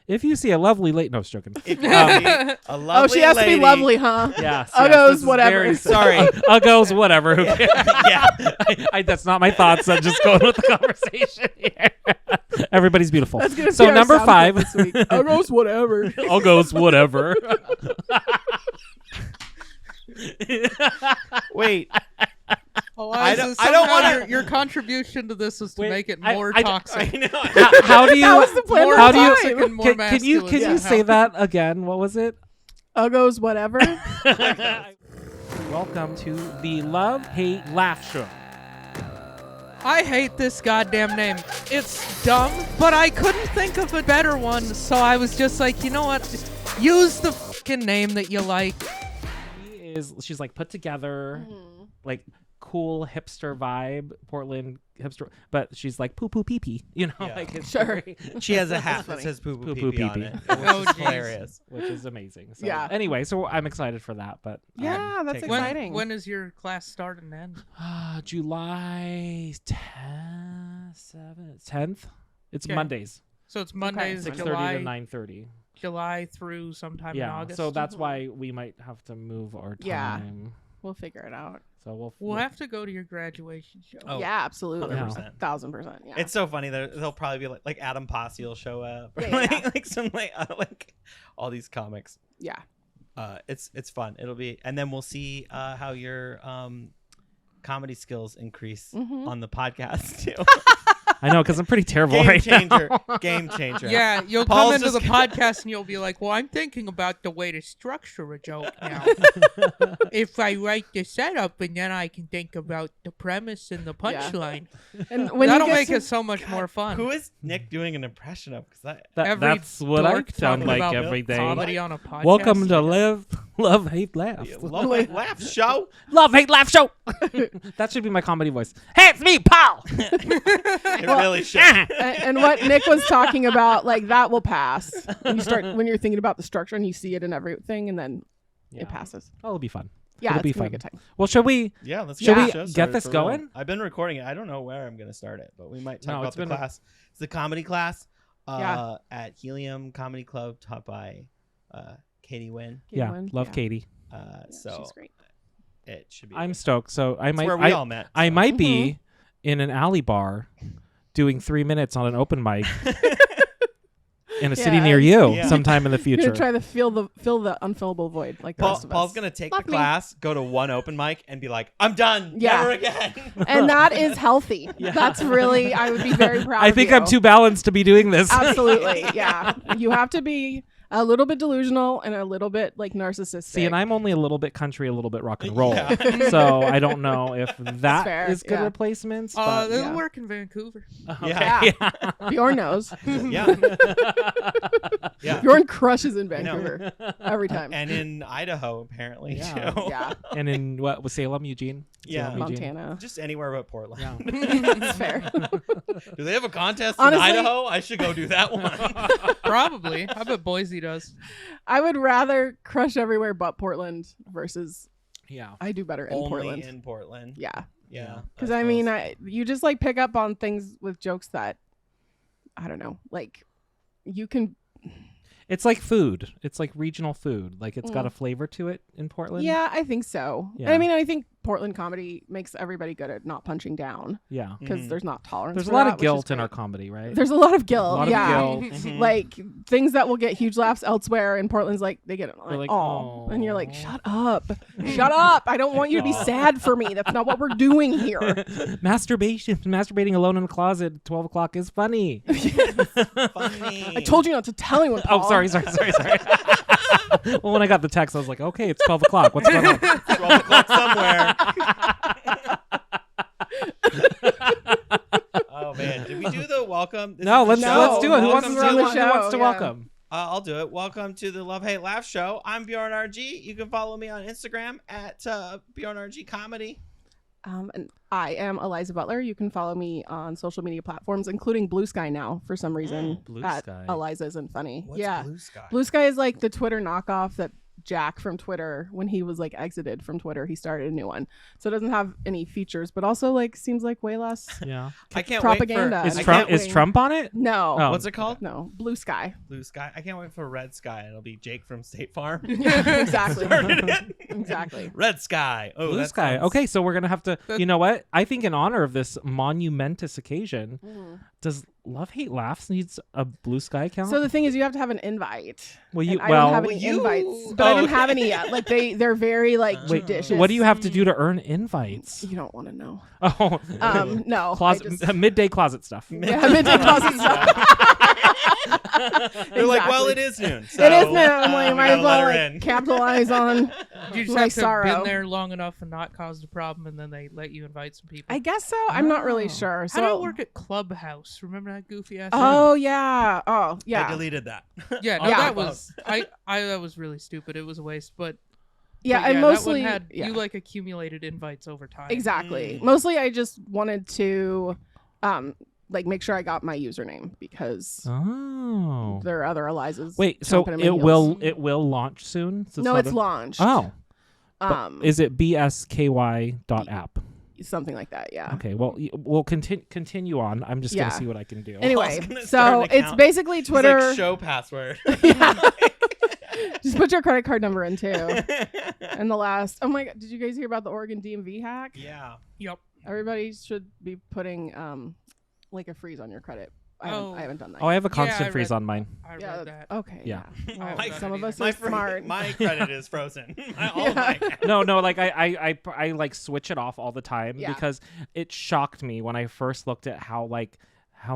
If you see a lovely lady, no, I was joking. A lovely she has lady. to be lovely, huh? Yes. Uggos, whatever. Sorry. Uggos, whatever. Who cares? Yeah. That's not my thoughts. I'm just going with the conversation here. Everybody's beautiful. That's gonna So be our number sound 5. clip this week. Uggos, whatever. Uggos, whatever. Wait. Eliza, I don't want to. Your contribution to this is to make it more I toxic. I know. How do you? That was the plan. More How do you? toxic and more Can you masculine. say that again? What was it? Uggos, whatever. Welcome to the Love, Hate, Laugh Show. I hate this goddamn name. It's dumb, but I couldn't think of a better one, so I was just like, you know what? Use the fucking name that you like. She's like put together, like cool hipster vibe, Portland hipster, but she's like poo poo pee pee, you know, Yeah. like it's Sure. very- She has a hat that says poo poo Poo-poo pee on pee-pee. it, which Oh, is jeez. hilarious. which is amazing. So, Yeah. Anyway, so I'm excited for that, but Yeah, that's take- exciting. When is your class start and end? July 10th. It's Okay. Mondays, So it's Mondays, 6:30 to July 9:30. through sometime in Yeah, August. so that's why we might have to move our time. Yeah. We'll figure it out. So We'll have to go to your graduation show. Oh, yeah, absolutely. 100%. 1,000%. Yeah. It's so funny that they'll probably be like Adam Posse will show up, or Yeah, yeah. like some like all these comics. yeah. It's fun. It'll be, and then we'll see how your comedy skills increase on the podcast too. I know, because I'm pretty terrible Game right changer. now. Game changer. Yeah, you'll Paul's come into the just- podcast and you'll be like, well, I'm thinking about the way to structure a joke now. If I write the setup and then I can think about the premise and the punchline. And when That'll you get make to, it so much more fun. Who is Nick doing an impression of? Because Every That's what I dork sound talking like about every day. comedy on a podcast. Welcome to Live, Love, Hate, Laugh. Love Hate Laugh Show. Love, Hate, Laugh Show. That should be my comedy voice. Hey, it's me, Paul. It really should. and what Nick was talking about, like that will pass when you're thinking about the structure and you see it in everything, and then it passes. Oh, it'll be fun. Yeah, It'll it's be gonna fun. be a good time. Well, should we? Yeah, let's Should get we the show get started this for real. going? I've been recording it. I don't know where I'm going to start it, but we might talk No, about it's the been- class. It's the comedy class Yeah. at Helium Comedy Club, taught by Katie Wynn. Yeah, Wynn, love yeah. Katie. Yeah, So she's great. it should be. I'm stoked. So I It's might. where we all met. I so. might be in an alley bar doing 3 minutes on an open mic in a city Yeah. near you Yeah. sometime in the You're future. gonna try to fill the unfillable void like the rest of Paul's us. gonna take Love the me. class, go to one open mic, and be like, "I'm done. Yeah. Never again." And that is healthy. Yeah. That's really, I would be very proud I of think you. I'm too balanced to be doing this. Absolutely. Yeah. You have to be a little bit delusional and a little bit like narcissistic. See, and I'm only a little bit country, a little bit rock and roll. Yeah. So I don't know if that fair, is good yeah. replacements. But It'll yeah. work in Vancouver. Yeah. Bjorn knows. Yeah. Yeah. Bjorn crushes in I know. Vancouver every time. And in Idaho, apparently Yeah. too. Yeah. And in what was Salem, Eugene? Yeah. Salem, Eugene? Montana. Just anywhere but Portland. Yeah. That's fair. Do they have a contest Honestly- in Idaho? I should go do that one. Probably. I bet Boise does. I would rather crush everywhere but Portland versus Yeah. I do better in Only Portland. in Portland. Yeah. Yeah. Because I mean, you just like pick up on things with jokes that, I don't know, like you can. It's like food. It's like regional food. Like it's got a flavor to it in Portland. Yeah, I think so. Yeah. I mean, I think Portland comedy makes everybody good at not punching down Yeah. because there's not tolerance. There's a for lot that, of which is guilt in great. our comedy, right? There's a lot of guilt. a lot yeah. of guilt. Mhm. Like things that will get huge laughs elsewhere, and Portland's like they get like, like, oh, and you're like, "Aw." shut up, shut up! I don't want you to be sad for me. That's not what we're doing here. Masturbating alone in a closet at 12 o'clock is funny. Funny. I told you not to tell anyone. Paul. Oh, sorry. Well, when I got the text, I was like, okay, it's 12 o'clock. What's going on? 12 o'clock somewhere. Oh man, did we do the welcome? This No, is the let's show. do it. Who wants Welcome to, run the who show, wants to yeah. welcome? I'll do it. Welcome to the Love Hate Laugh Show. I'm Bjorn RG. You can follow me on Instagram at Bjorn RG Comedy. And I am Eliza Butler. You can follow me on social media platforms, including Blue Sky now for some reason. Blue at Sky. Eliza Isn't Funny. What's yeah. Blue Sky? Blue Sky is like the Twitter knockoff that Jack from Twitter when he was like exited from Twitter. He started a new one, so it doesn't have any features, but also like seems like way less Yeah. I can't propaganda. wait Is It's Trump on it? No. Oh. What's it called? No. Blue Sky. Blue Sky. I can't wait for Red Sky. It'll be Jake from State Farm. Yeah, exactly. Started it. Exactly. Red Sky. Oh, Blue that Sky. sounds- Okay, so we're gonna have to. You know what? I think in honor of this monumentous occasion, does Love Hate Laughs needs a Blue Sky account? So the thing is, you have to have an invite. Well, And you I don't have Well, any you- invites, but Oh, I don't okay. have any yet. Like they're very like Wait, judicious. what do you have to do to earn invites? You don't want to know. Oh, No. closet midday closet stuff. Yeah, midday closet stuff. They're like, well, Exactly. it is noon. So, It is now. I'm like, we might gotta as let well her like, in. capitalize on. You just My have to have sorrow. been there long enough and not caused a problem, and then they let you invite some people. I guess so. I'm not really Oh. sure. So How did it work at Clubhouse? Remember that goofy ass? Oh yeah. Oh I yeah. deleted that. yeah, no, Yeah. that was I that was really stupid. It was a waste, but Yeah, but and that mostly one had yeah. you like accumulated invites over time. Exactly. Mm. Mostly, I just wanted to, like make sure I got my username because Oh. there are other Elizas. Wait, so chomping at my it heels. will launch soon? So No, not it's a- launched. Oh. But is it bsky.app? Something like that. Yeah. Okay, well, we'll continue on. I'm just Yeah. going to see what I can do. Anyway, gonna start so an it's account. basically He's Twitter. like, show password. Yeah. Just put your credit card number in too. And the last, oh my god, did you guys hear about the Oregon DMV hack? Yeah. Yep. Everybody should be putting like a freeze on your credit. I haven't done that. Oh, I have a Yeah, constant I freeze read- on mine. I read yeah. that. Okay. Yeah. Well, My- some of us My are smart. my credit is frozen. All of my No, like I like switch it off all the time Yeah. because it shocked me when I first looked at how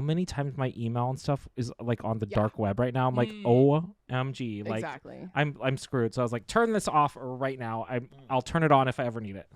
many times my email and stuff is like on the Yeah. dark web right now. I'm like, OMG, like Exactly. I'm screwed. So I was like, turn this off right now. I'll turn it on if I ever need it.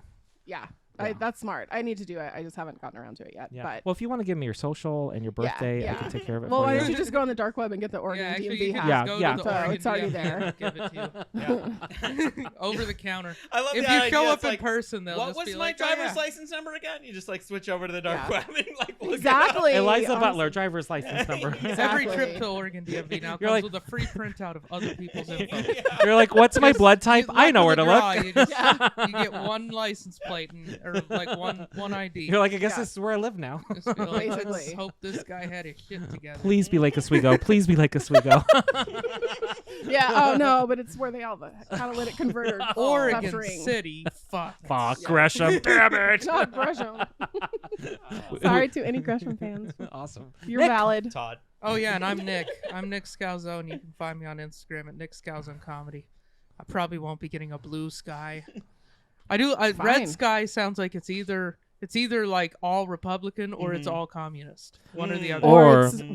Yeah. Yeah. That's smart. I need to do it. I just haven't gotten around to it yet. Yeah. But Well, if you want to give me your social and your birthday, I yeah. can take care of it well, for why you. don't you just go on the dark web and get the Oregon Yeah, actually, DMV you can hack? Yeah, just go yeah. to the So Oregon it's already DMV, there. Give it to Yeah. you over the counter. I love If the you idea. show It's up in like, person, they'll what just was be my like, driver's oh, yeah. license number again? You just like switch over to the dark Yeah. web and like look Exactly. Eliza honestly. Butler, driver's license number. Every trip Exactly. to Oregon DMV now You're comes like- with a free printout of other people's info. You're like, what's my blood type? You I know where luck to of the look. draw, You get one license plate or like one ID. You're like, I guess Yeah. this is where I live now. Just be like, let's Basically. hope this guy had his shit together. Please be like Oswego. Please be like Oswego. Yeah. Oh no, but it's where they all the catalytic converter. Oregon buffering. City, fuck. Fuck Yeah. Gresham. Damn it. Not Gresham. Sorry to any Gresham fans. Awesome. You're Nick. valid. Todd. Oh yeah, and I'm Nick. I'm Nick Scalzone. You can find me on Instagram at Nick Scalzone Comedy. I probably won't be getting a blue sky. I do. Fine. Red sky sounds like it's either like all Republican or it's Mhm. all communist. One or the Mm. other. Or- it's a bit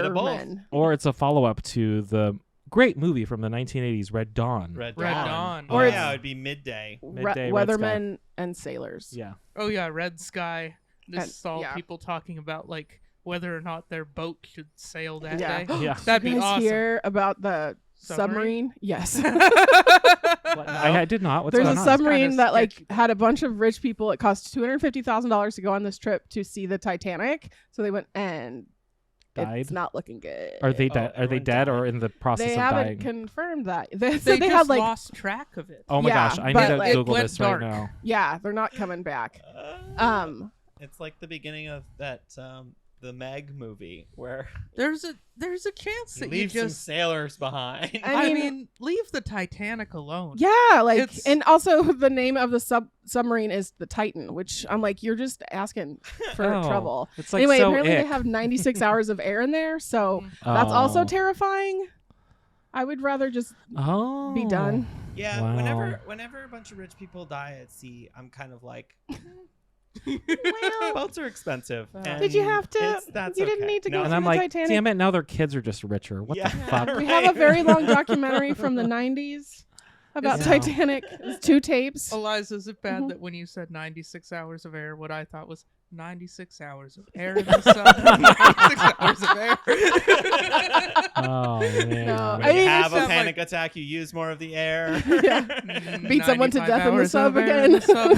of weathermen. Or it's a follow up to the great movie from the 1980s, Red Dawn. Red Red Dawn. Dawn. Or yeah, it's- it'd be midday. Midday red Weathermen and sailors. Yeah. Oh yeah, red sky. This And- is all yeah. people talking about like whether or not their boat should sail that Yeah. day. Yeah. That'd You be guys awesome. hear about the Submarine? submarine? Yes. I did not. What's There's going a on? submarine Kinda that like sketchy. had a bunch of rich people. It cost $250,000 to go on this trip to see the Titanic. So they went and Died? it's not looking good. Are they Oh, dead? Are they everyone dead died. or in the process They of haven't dying? confirmed that. They, so They they just had like lost track of it. Oh my Yeah, gosh! I but, need to like, Google went this dark. right now. yeah, they're not coming back. It's like the beginning of that the Meg movie where There's a chance you that you leave some just sailors behind. I I mean- mean, leave the Titanic alone. Yeah, like It's- and also the name of the submarine is the Titan, which I'm like, you're just asking for Oh, trouble. It's like Anyway, so apparently ick. they have 96 hours of air in there, so that's also Oh. terrifying. I would rather just Oh. be done. Yeah, Wow. whenever a bunch of rich people die at sea, I'm kind of like, Well, boats are expensive. did you and have to? that's You didn't okay. need to No, go And through I'm the like, Titanic. damn it! Now their kids are just richer. What Yeah. the fuck? We have a very long documentary from the 90s about Yeah. Titanic. It's 2 tapes. Eliza, is it bad Mhm. that when you said 96 hours of air, what I thought was 96 hours of air in the sun? 96 hours of air. Oh man. No, When I you mean, have it's a not panic attack, you use more of the air. Yeah. Beat someone to 95 death in the hours sub of air again. in the sub.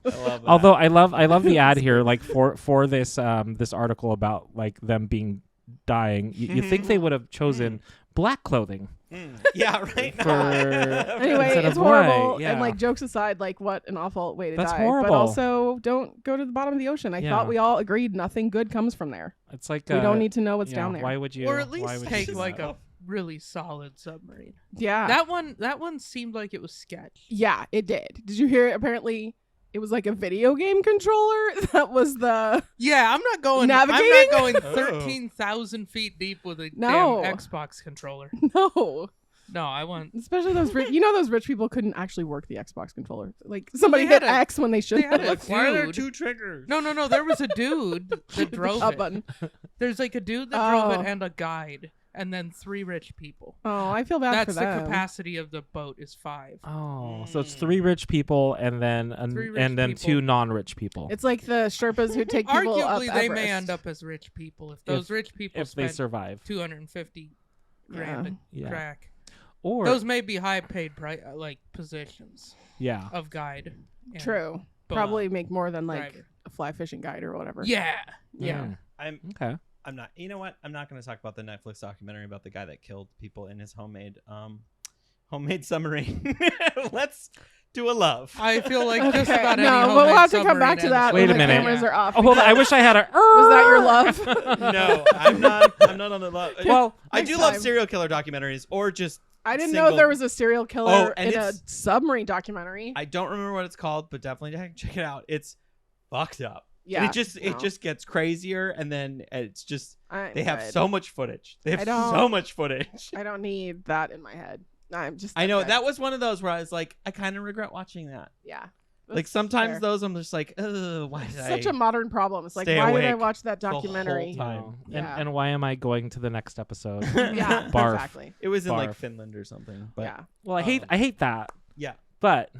I love that. Although I love the ad here, like for this this article about like them being dying, you think they would have chosen black clothing. Yeah, right. Anyway, Instead it's of horrible. white, yeah. And like jokes aside, like what an awful way to That's die. horrible. But also, don't go to the bottom of the ocean. I Yeah. thought we all agreed nothing good comes from there. It's like We don't need to know what's yeah, down there. Why would you? Or at why least would take you do like that? a really solid submarine. Yeah. That one seemed like it was sketch. Yeah, it did. Did you hear? Apparently, it was like a video game controller that was the. Yeah, I'm not going. Navigating? I'm not going Oh. 13,000 feet deep with a No. damn Xbox controller. No. No, I want. Especially those rich. You know, those rich people couldn't actually work the Xbox controller. Like somebody they had hit X when they should they had a have. Why are there dude. 2 triggers? No. There was a dude that drove Up it. button. There's like a dude that drove Oh. it and a guide, and then 3 rich people. Oh, I feel bad That's for the them. capacity of the boat is 5. Oh, so it's 3 rich people and then 3 rich and then people. 2 non-rich people. It's like the Sherpas who take people up Arguably, they may Everest. end up as rich people if those rich people if they spent survive. 250 grand a Yeah. crack. Or Those may be high paid like positions yeah. of guide. and True. boat Probably make more than like driver. a fly fishing guide or whatever. Yeah. Yeah. Okay. I'm not. You know what? I'm not going to talk about the Netflix documentary about the guy that killed people in his homemade submarine. Let's do a love. I feel like just Okay. about any No, homemade but we'll have to come submarine back to ends that Wait when a the minute. cameras are off. Oh, hold on. I because- wish I had a. Was that your love? No, I'm not. I'm not on the love. Well, I next do love time. serial killer documentaries, or just. I didn't single- know there was a serial killer and in a it's- submarine documentary. I don't remember what it's called, but definitely check it out. It's fucked up. yeah. And it just gets crazier, and then it's just they have good. so much footage. They have I don't- so much footage. I don't need that in my head. I'm just. I know okay. that was one of those where I was like, I kind of regret watching that. Yeah. Like That's sometimes fair. those I'm just like, why did Such I? a modern problem. It's like, stay why did I awake watch that the whole documentary? time? no. Yeah. And why am I going to the next episode? Yeah. Barf. Exactly. It was in like Barf. Finland or something. But Yeah. Well, I hate that. yeah. But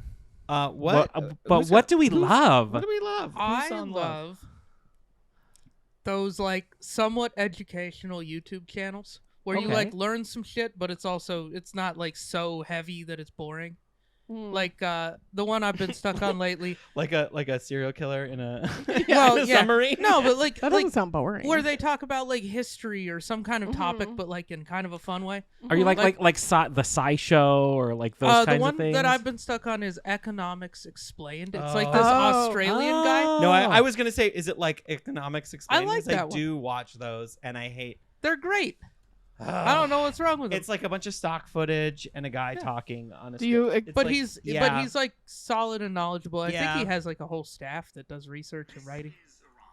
What? but Who's what got- do we love? What do we love? Who's I on love those like somewhat educational YouTube channels where you Okay. like learn some shit, but it's not like so heavy that it's boring. Hmm. Like the one I've been stuck on lately. like a serial killer in a, Well, in a yeah. submarine. No, but like that like doesn't sound boring. where they talk about like history or some kind of topic, Mhm. but like in kind of a fun way. Are you like Like- the Sci Show or like those The kinds one of things? that I've been stuck on is Economics Explained. It's like Oh. this Oh. Australian guy. No, I was gonna say, is it like Economics Explained? like 'Cause that I one. do watch those, and I hate. They're great. I don't know what's wrong with them. It's like a bunch of stock footage and a guy Yeah. talking on a. Do you? It's But like- he's yeah. like solid and knowledgeable. I think Yeah. he has like a whole staff that does research and writing.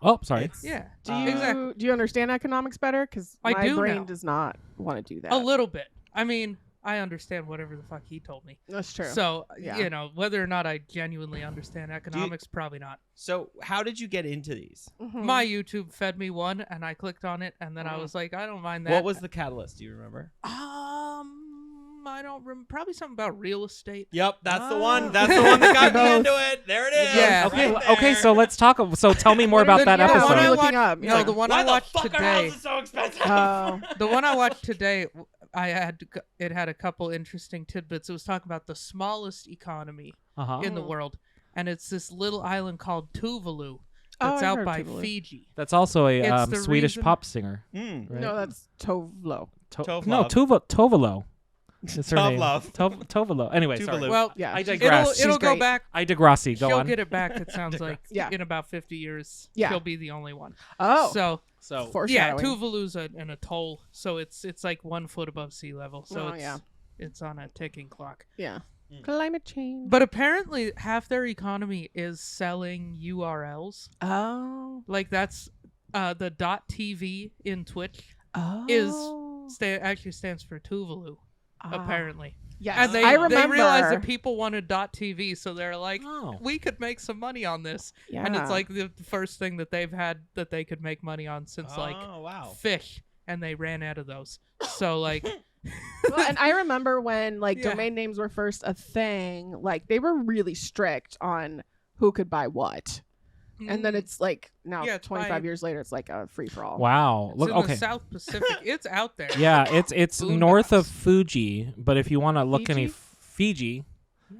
Oh, sorry. It's- Yeah, Do you? exactly. Do you understand economics better? Because I my do brain now. does not want to do that. A little bit. I mean, I understand whatever the fuck he told me. That's true. So Yeah. you know, whether or not I genuinely understand economics, probably not. So how did you get into these? Mhm. My YouTube fed me one, and I clicked on it, and then I Mhm. was like, I don't mind that. What was the catalyst? Do you remember? I don't remember. Probably something about real estate. Yep, that's the Oh. one. That's the one that got me Both. into it. There it is. Yeah. Okay, right okay. there. So let's talk. So tell me more What are about the- that yeah, episode. what are you I looking watched- up? No, Like, the one Why I the watched fuck our today. house is so expensive? Oh. The one I watched today, it had a couple interesting tidbits. It was talking about the smallest economy Uh-huh. in the Oh. world, and it's this little island called Tuvalu Oh, that's I've out heard by Tuvalu. Fiji. That's also a It's the Swedish reason- pop singer. Mm. Right? No, that's Tovlo. No, Tovlov. Tovolo. It's her name. Tovlov. Tovolo. Anyway, sorry. Tuvalu. Well, Yeah. I she's- digress. it'll she's go great. back. I digressy. Go She'll on. get it back. It sounds like Yeah. in about 50 years, Yeah. she'll be the only one. Oh. So So yeah, Foreshadowing. Tuvalu's an atoll, so it's like 1 foot above sea level. So Oh, yeah. it's on a ticking clock. Yeah. Mm. Climate change. But apparently, half their economy is selling URLs. Oh. Like that's the .tv in Twitch Oh. actually stands for Tuvalu. Apparently, Yes. and I remember. they realized that people wanted .tv, so they're like, Oh. we could make some money on this. Yeah. And it's like the first thing that they've had that they could make money on since like Oh wow. fish, and they ran out of those. So like, Well, and I remember when like Yeah. domain names were first a thing, like they were really strict on who could buy what. And then it's like now Yeah, it's 25 by- years later it's like a free for all. Wow. it's Look. in Okay. the South Pacific. It's out there. Yeah, it's Boondocks. north of Fuji, but if you want to look any Fiji?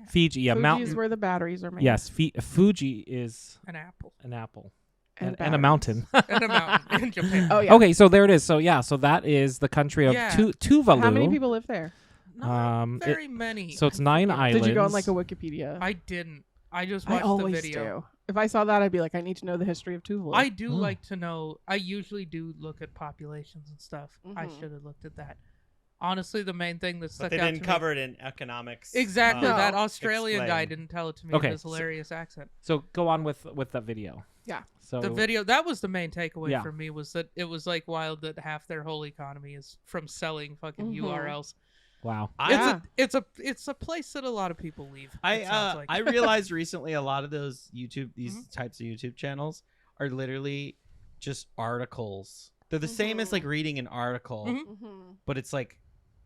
Fiji, yeah, Fuji's mountain. where the batteries are made. Yes, Fuji is An apple. an apple. and a mountain. And a mountain in Japan. Oh yeah. Okay, so there it is. So yeah, so that is the country of Yeah. Tuvalu. How many people live there? Not very many. So it's 9 islands. Did you go on like a Wikipedia? I didn't. I just I watched the always video. do. If I saw that, I'd be like, I need to know the history of Tuvalu. I do like to know. I usually do look at populations and stuff. I Mhm. should have looked at that. Honestly, the main thing that But stuck they out didn't to cover it in economics. exactly No. that Australian guy Explain. didn't tell it to me Okay, with his so- hilarious accent. So go on with that video. Yeah. So The video that was the main takeaway Yeah. for me was that it was like wild that half their whole economy is from selling fucking Mhm. URLs. wow. Yeah. It's a place that a lot of people leave. it I sounds like. I realized recently a lot of those these Mhm. types of YouTube channels are literally just articles. They're the same as Mhm. like reading an article, Mhm. Mm-hmm. but it's like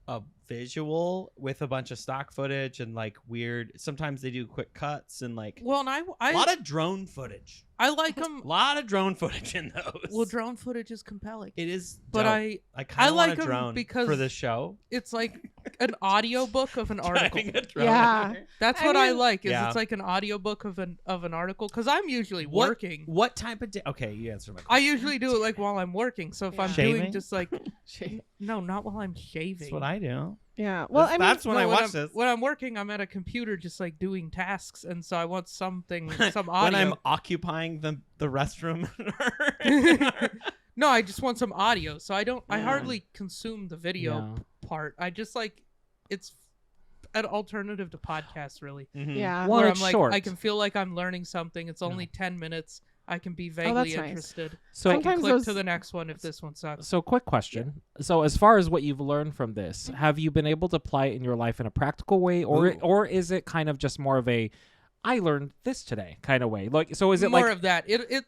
a visual with a bunch of stock footage and like weird. Sometimes they do quick cuts and like Well, and a I lot of drone footage. I like them. A lot of drone footage in those. Well, drone footage is compelling, it is, but dope. I kind of like want a 'em drone because for the show. it's like an audiobook of an article. Driving a drone Yeah. there. That's I what I mean- like. Is Yeah. it's like an audiobook of an article because I'm usually What- working. What type of day? Okay, you answer my I question. usually do it like while I'm working. So if I'm Shaving? doing just like no, not while I'm shaving. That's what I do. Yeah. Well, I mean, That's when No, I watch I'm, this. When I'm working, I'm at a computer just like doing tasks, and so I want some audio. When I'm occupying the restroom. No, I just want some audio. So I don't. I Yeah. hardly consume the video Yeah. part. I just like it's an alternative to podcasts, really. Mhm. yeah. Well, Where it's I'm like, short. I can feel like I'm learning something. It's only 10 minutes. I can be vaguely that's nice. interested. So I can Sometimes click those- to the next one if this one sucks. So, quick question. So, as far as what you've learned from this, have you been able to apply it in your life in a practical way, Ooh. or is it kind of just more of a, I learned this today kind of way? Like, so is it More like, of that?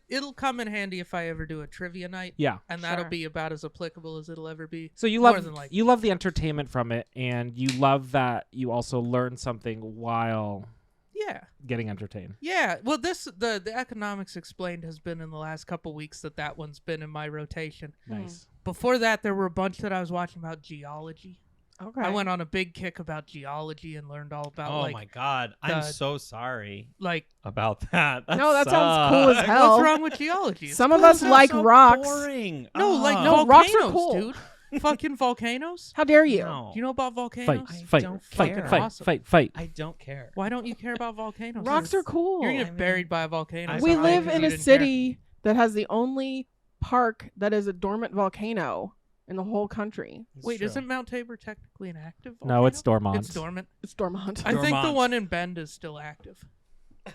It'll come in handy if I ever do a trivia night, yeah? and that'll Sure. be about as applicable as it'll ever be. So you More love than likely. you love the entertainment from it, and you love that you also learn something while Yeah, getting entertained. yeah. Well, the economics explained has been in the last couple weeks that one's been in my rotation. Nice. Before that, there were a bunch that I was watching about geology. Okay. I went on a big kick about geology and learned all about Oh like my god, I'm the- so sorry like about that. No, that sounds cool as sucks. hell. what's wrong with geology? It's Some of cool us as hell. like So rocks. Boring. No, like Oh. No, volcanoes, rocks are cool. dude. Fucking volcanoes. How dare you? No. Do you know about volcanoes? Fight, I fight, don't fight, care. fight, Awesome. fight, fight. I don't care. Why don't you care about volcanoes? Rocks are cool. You're gonna I get mean, buried by a volcano. I We saw live it in You a didn't care. city that has the only park that is a dormant volcano in the whole country. It's Wait, true. isn't Mount Tabor technically an active No, it's volcano? Dormont. It's dormant. It's dormant. I think the Dormont. one in Bend is still active.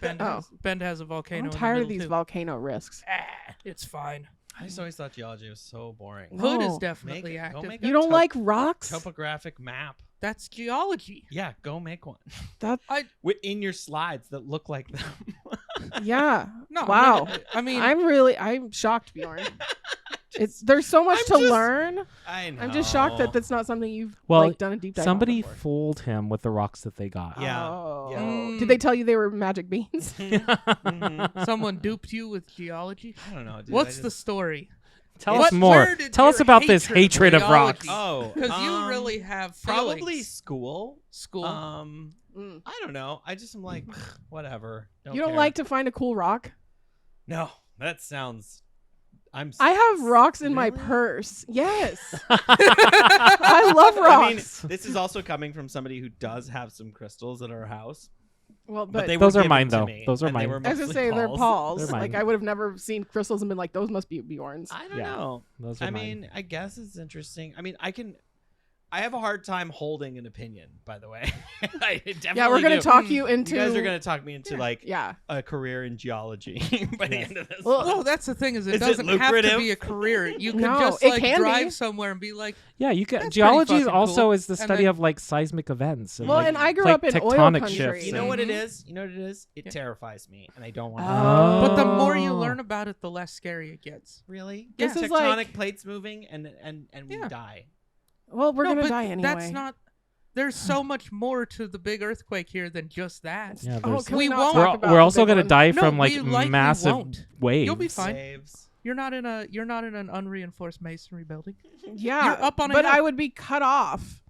Bend, Oh. Bend has a volcano. I'm tired in of the these middle, too. volcano risks. It's fine. I just always thought geology was so boring. No. Hood is Go definitely Go active. make You a don't like rocks? topographic map. That's geology. Yeah, go make one. That In your slides that look like them. yeah. No. Wow. I mean, I'm shocked, Bjorn. There's so much I'm to just- learn. I know. I'm just shocked that that's not something you've Well, like done a deep dive on Somebody before. fooled him with the rocks that they got. Yeah. Oh. Yeah. Mm. Did they tell you they were magic beans? Mhm. someone duped you with geology. I don't know, dude. What's I the just- story? Tell What- us more. where did Tell us your about this hatred of geology- rocks. Oh, Because you really have probably feelings. school. School. Mm. I don't know. I just am like, whatever. You don't care. like to find a cool rock? No, that sounds. I have rocks in my Really? purse. Yes. I love I mean, rocks. this is also coming from somebody who does have some crystals at our house, well, but but they Those were are given mine, to though. me, Those are and they mine. were I was gonna mostly say they're Paul's. They're Like mine. I would have never seen crystals and been like, those must be Bjorn's. I don't Yeah. know. Those are I mine. mean, I guess it's interesting. I mean, I have a hard time holding an opinion, by the way. I definitely Yeah, we're gonna do. talk you into. You guys are gonna talk me into like Yeah. a career in geology by the Yes. end of this. Well, Well, that's the thing is it Is it doesn't have to lucrative? be a career. You can No, just it like can drive be. somewhere and be like, yeah, you can. That's Geology pretty is fucking also cool. is the And study then- of like seismic events. And, Well, like, and I grew like up in oil tectonic country. shifts. you know and- what it Mhm. is? You know what it is? It Yeah. terrifies me, and I don't want to. Oh. but the more you learn about it, the less scary it gets. Really? This Yeah. is Tectonic like- plates moving, and we Yeah. die. Well, we're No, gonna but die anyway. That's not. There's so much more to the big earthquake here than just that. Yeah, Oh, there's- can we We not won't- talk we're about we're the also big gonna one? die No, from we like likely massive won't. waves. You'll be fine. Saves. You're not in an unreinforced masonry building. Yeah, You're up on a but hill. I would be cut off,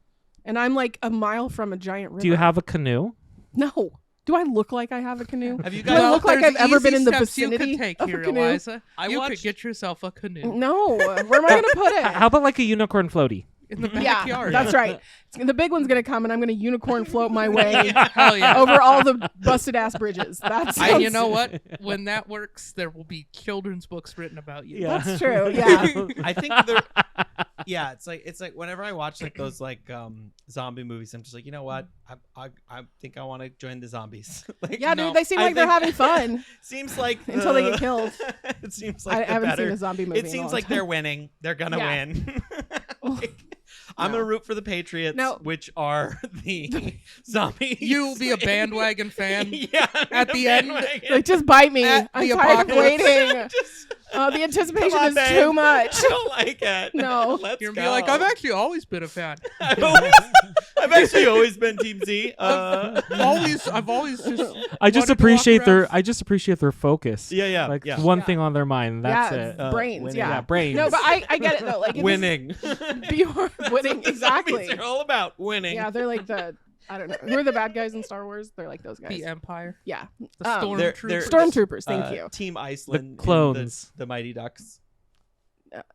and I'm like a mile from a giant river. Do you have a canoe? No. Do I look like I have a canoe? Have you Do I look like there's I've ever been easy in the steps you vicinity could take of here, a canoe? Eliza. I You watched- could get yourself a canoe No, where am I going to put it? How about like a unicorn floaty? in the Yeah, backyard. that's right. The big one's going to come, and I'm going to unicorn float my way Hell yeah. over all the busted ass bridges. That's And you know what? When that works, there will be children's books written about you. Yeah. That's true. Yeah. I think yeah, it's like whenever I watch like those like zombie movies, I'm just like, you know what? I think I want to join the zombies. Like, Yeah, No, dude, they seem I like they're think- having fun. seems like Until they get killed. It seems I like haven't seen a zombie movie. It seems like they're winning. They're gonna Yeah. win. Like, I'm No. gonna root for the Patriots, No. which are the zombies. You'll be a bandwagon fan. Yeah. At the end, Like, just bite me. At I'm the tired of apocalypse. waiting. Just, The anticipation come on, is babe. too much. I don't like it. No. Let's you're go. gonna be like, I've actually always been a fan. I've actually always been Team Z. I've always just. I just wanted to appreciate walk their around. I just appreciate their focus. yeah, Like yeah. one Yeah. thing on their mind. That's yeah, it. brains. winning. Yeah. Yeah, brains. No, but I get it though. Like Winning. Bjorn winning exactly. They're all about winning. Yeah, they're like the I don't know. Who are the bad guys in Star Wars? They're like those guys. The Empire. Yeah. The They're- Stormtroopers. Stormtroopers. Thank you. Team Iceland. in clones. The Mighty Ducks.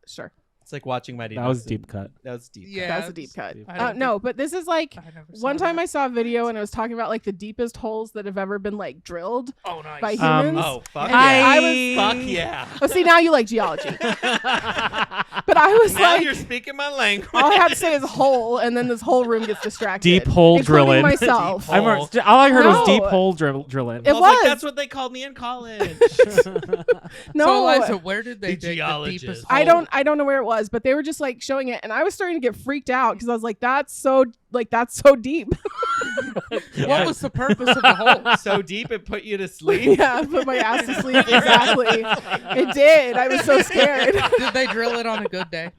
Sure. It's like watching Mighty That Ducks. was deep cut. That was deep. Yeah. That's a deep cut. deep I don't No, but this is like I never saw one time that. I saw a video and it was talking about like the deepest holes that have ever been like drilled Oh, nice. by Um, humans. Oh fuck And yeah! I was Fuck yeah! Oh, see, now you like geology. But I was Now like, you're speaking my language. all I have to say is hole, and then this whole room gets distracted. Deep hole including drilling. myself. Deep I'm, hole. all I heard was No. deep hole drilling. It I was like, was. that's what they called me in college. No, So, Eliza, where did they The dig the geologist. deepest I hole? don't know where it was, but they were just like showing it, and I was starting to get freaked out because I was like, that's so deep. What was the purpose of the hole? So deep it put you to sleep. Yeah, put my ass to sleep. Exactly. It did. I was so scared. Did they drill it on a good day?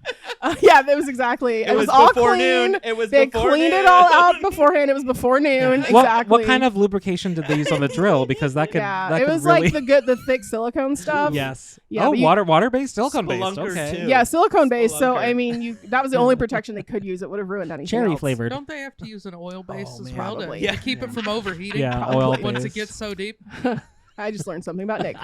Yeah, that was exactly. It was was all before clean. noon. It was They before cleaned noon. it all out beforehand. It was before noon. Exactly. What kind of lubrication did they use on the drill? Because that could Yeah, that it could was really like the thick silicone stuff. yes. Yeah, oh, but you- water based, silicone based. Spelunker Okay. too. Yeah, silicone based. So Spelunker. I mean, that was the only protection they could use. It would have ruined anything. Cherry else. flavored. Don't they have to use an oil base Oh, as man. well to, Probably. to keep it from overheating? Yeah, Probably. oil Once it based. gets so deep. I just learned something about Nick.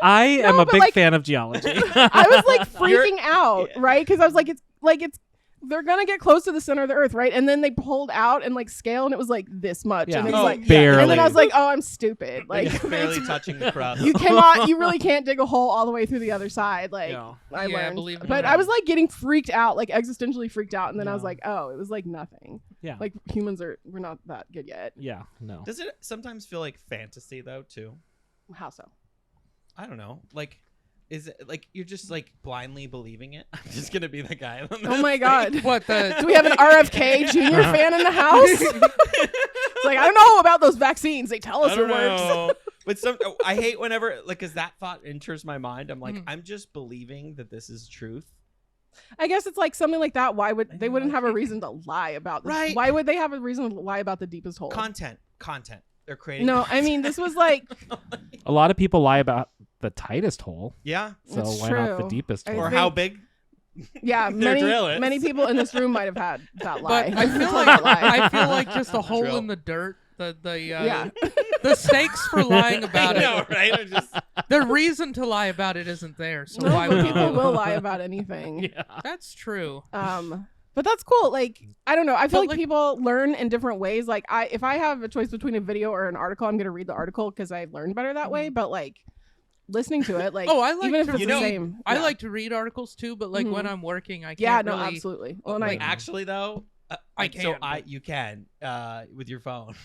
I am a but, big like- fan of geology. I was like freaking out, right? Because I was like, it's they're gonna get close to the center of the earth, right? And then they pulled out and like scale, and it was like this much, Yeah. and it was Oh, like, barely. and then I was like, oh, I'm stupid. Like, Like barely touching the crust. you cannot, you really can't dig a hole all the way through the other side. Like, Yeah. I Yeah, learned, believe it or but not. I was like getting freaked out, like existentially freaked out, and then I was Yeah. like, oh, it was like nothing. Yeah. Like we're not that good yet. Yeah. No. Does it sometimes feel like fantasy though too? How so? I don't know. Like, is it like you're just like blindly believing it? I'm just gonna be the guy. On Oh my god. What the? Do we have an RFK Jr. fan in the house? It's like, I don't know about those vaccines. They tell us I it don't works. know. But I hate whenever like as that thought enters my mind. I'm like, Mhm. I'm just believing that this is truth. I guess it's like something like that. Why I would they know, wouldn't I have a hate reason to lie about this? Right. Why would they have a reason to lie about the deepest hole? Content. They're creating. No, I mean this was like A lot of people lie about the tightest hole. Yeah. So It's why not the true. deepest I hole? Or think- how big? yeah, Their drill is. many people in this room might have had that lie. But I feel Told like that lie. I feel like just a hole Drill. in the dirt. The yeah. the stakes for lying about I know, it. right? I'm just The reason to lie about it isn't there. So No, why but would you people do will it? lie about anything. Yeah. That's true. But that's cool. Like, I don't know. I feel But, like people learn in different ways. Like, if I have a choice between a video or an article, I'm gonna read the article because I learned better that way. But like, listening to it, like, Oh, I like even if to it's You the know, same. I yeah. like to read articles too, but like when Mhm. I'm working, I can't Yeah, no, really. absolutely. Well, and like, actually though. I So can. you can with your phone.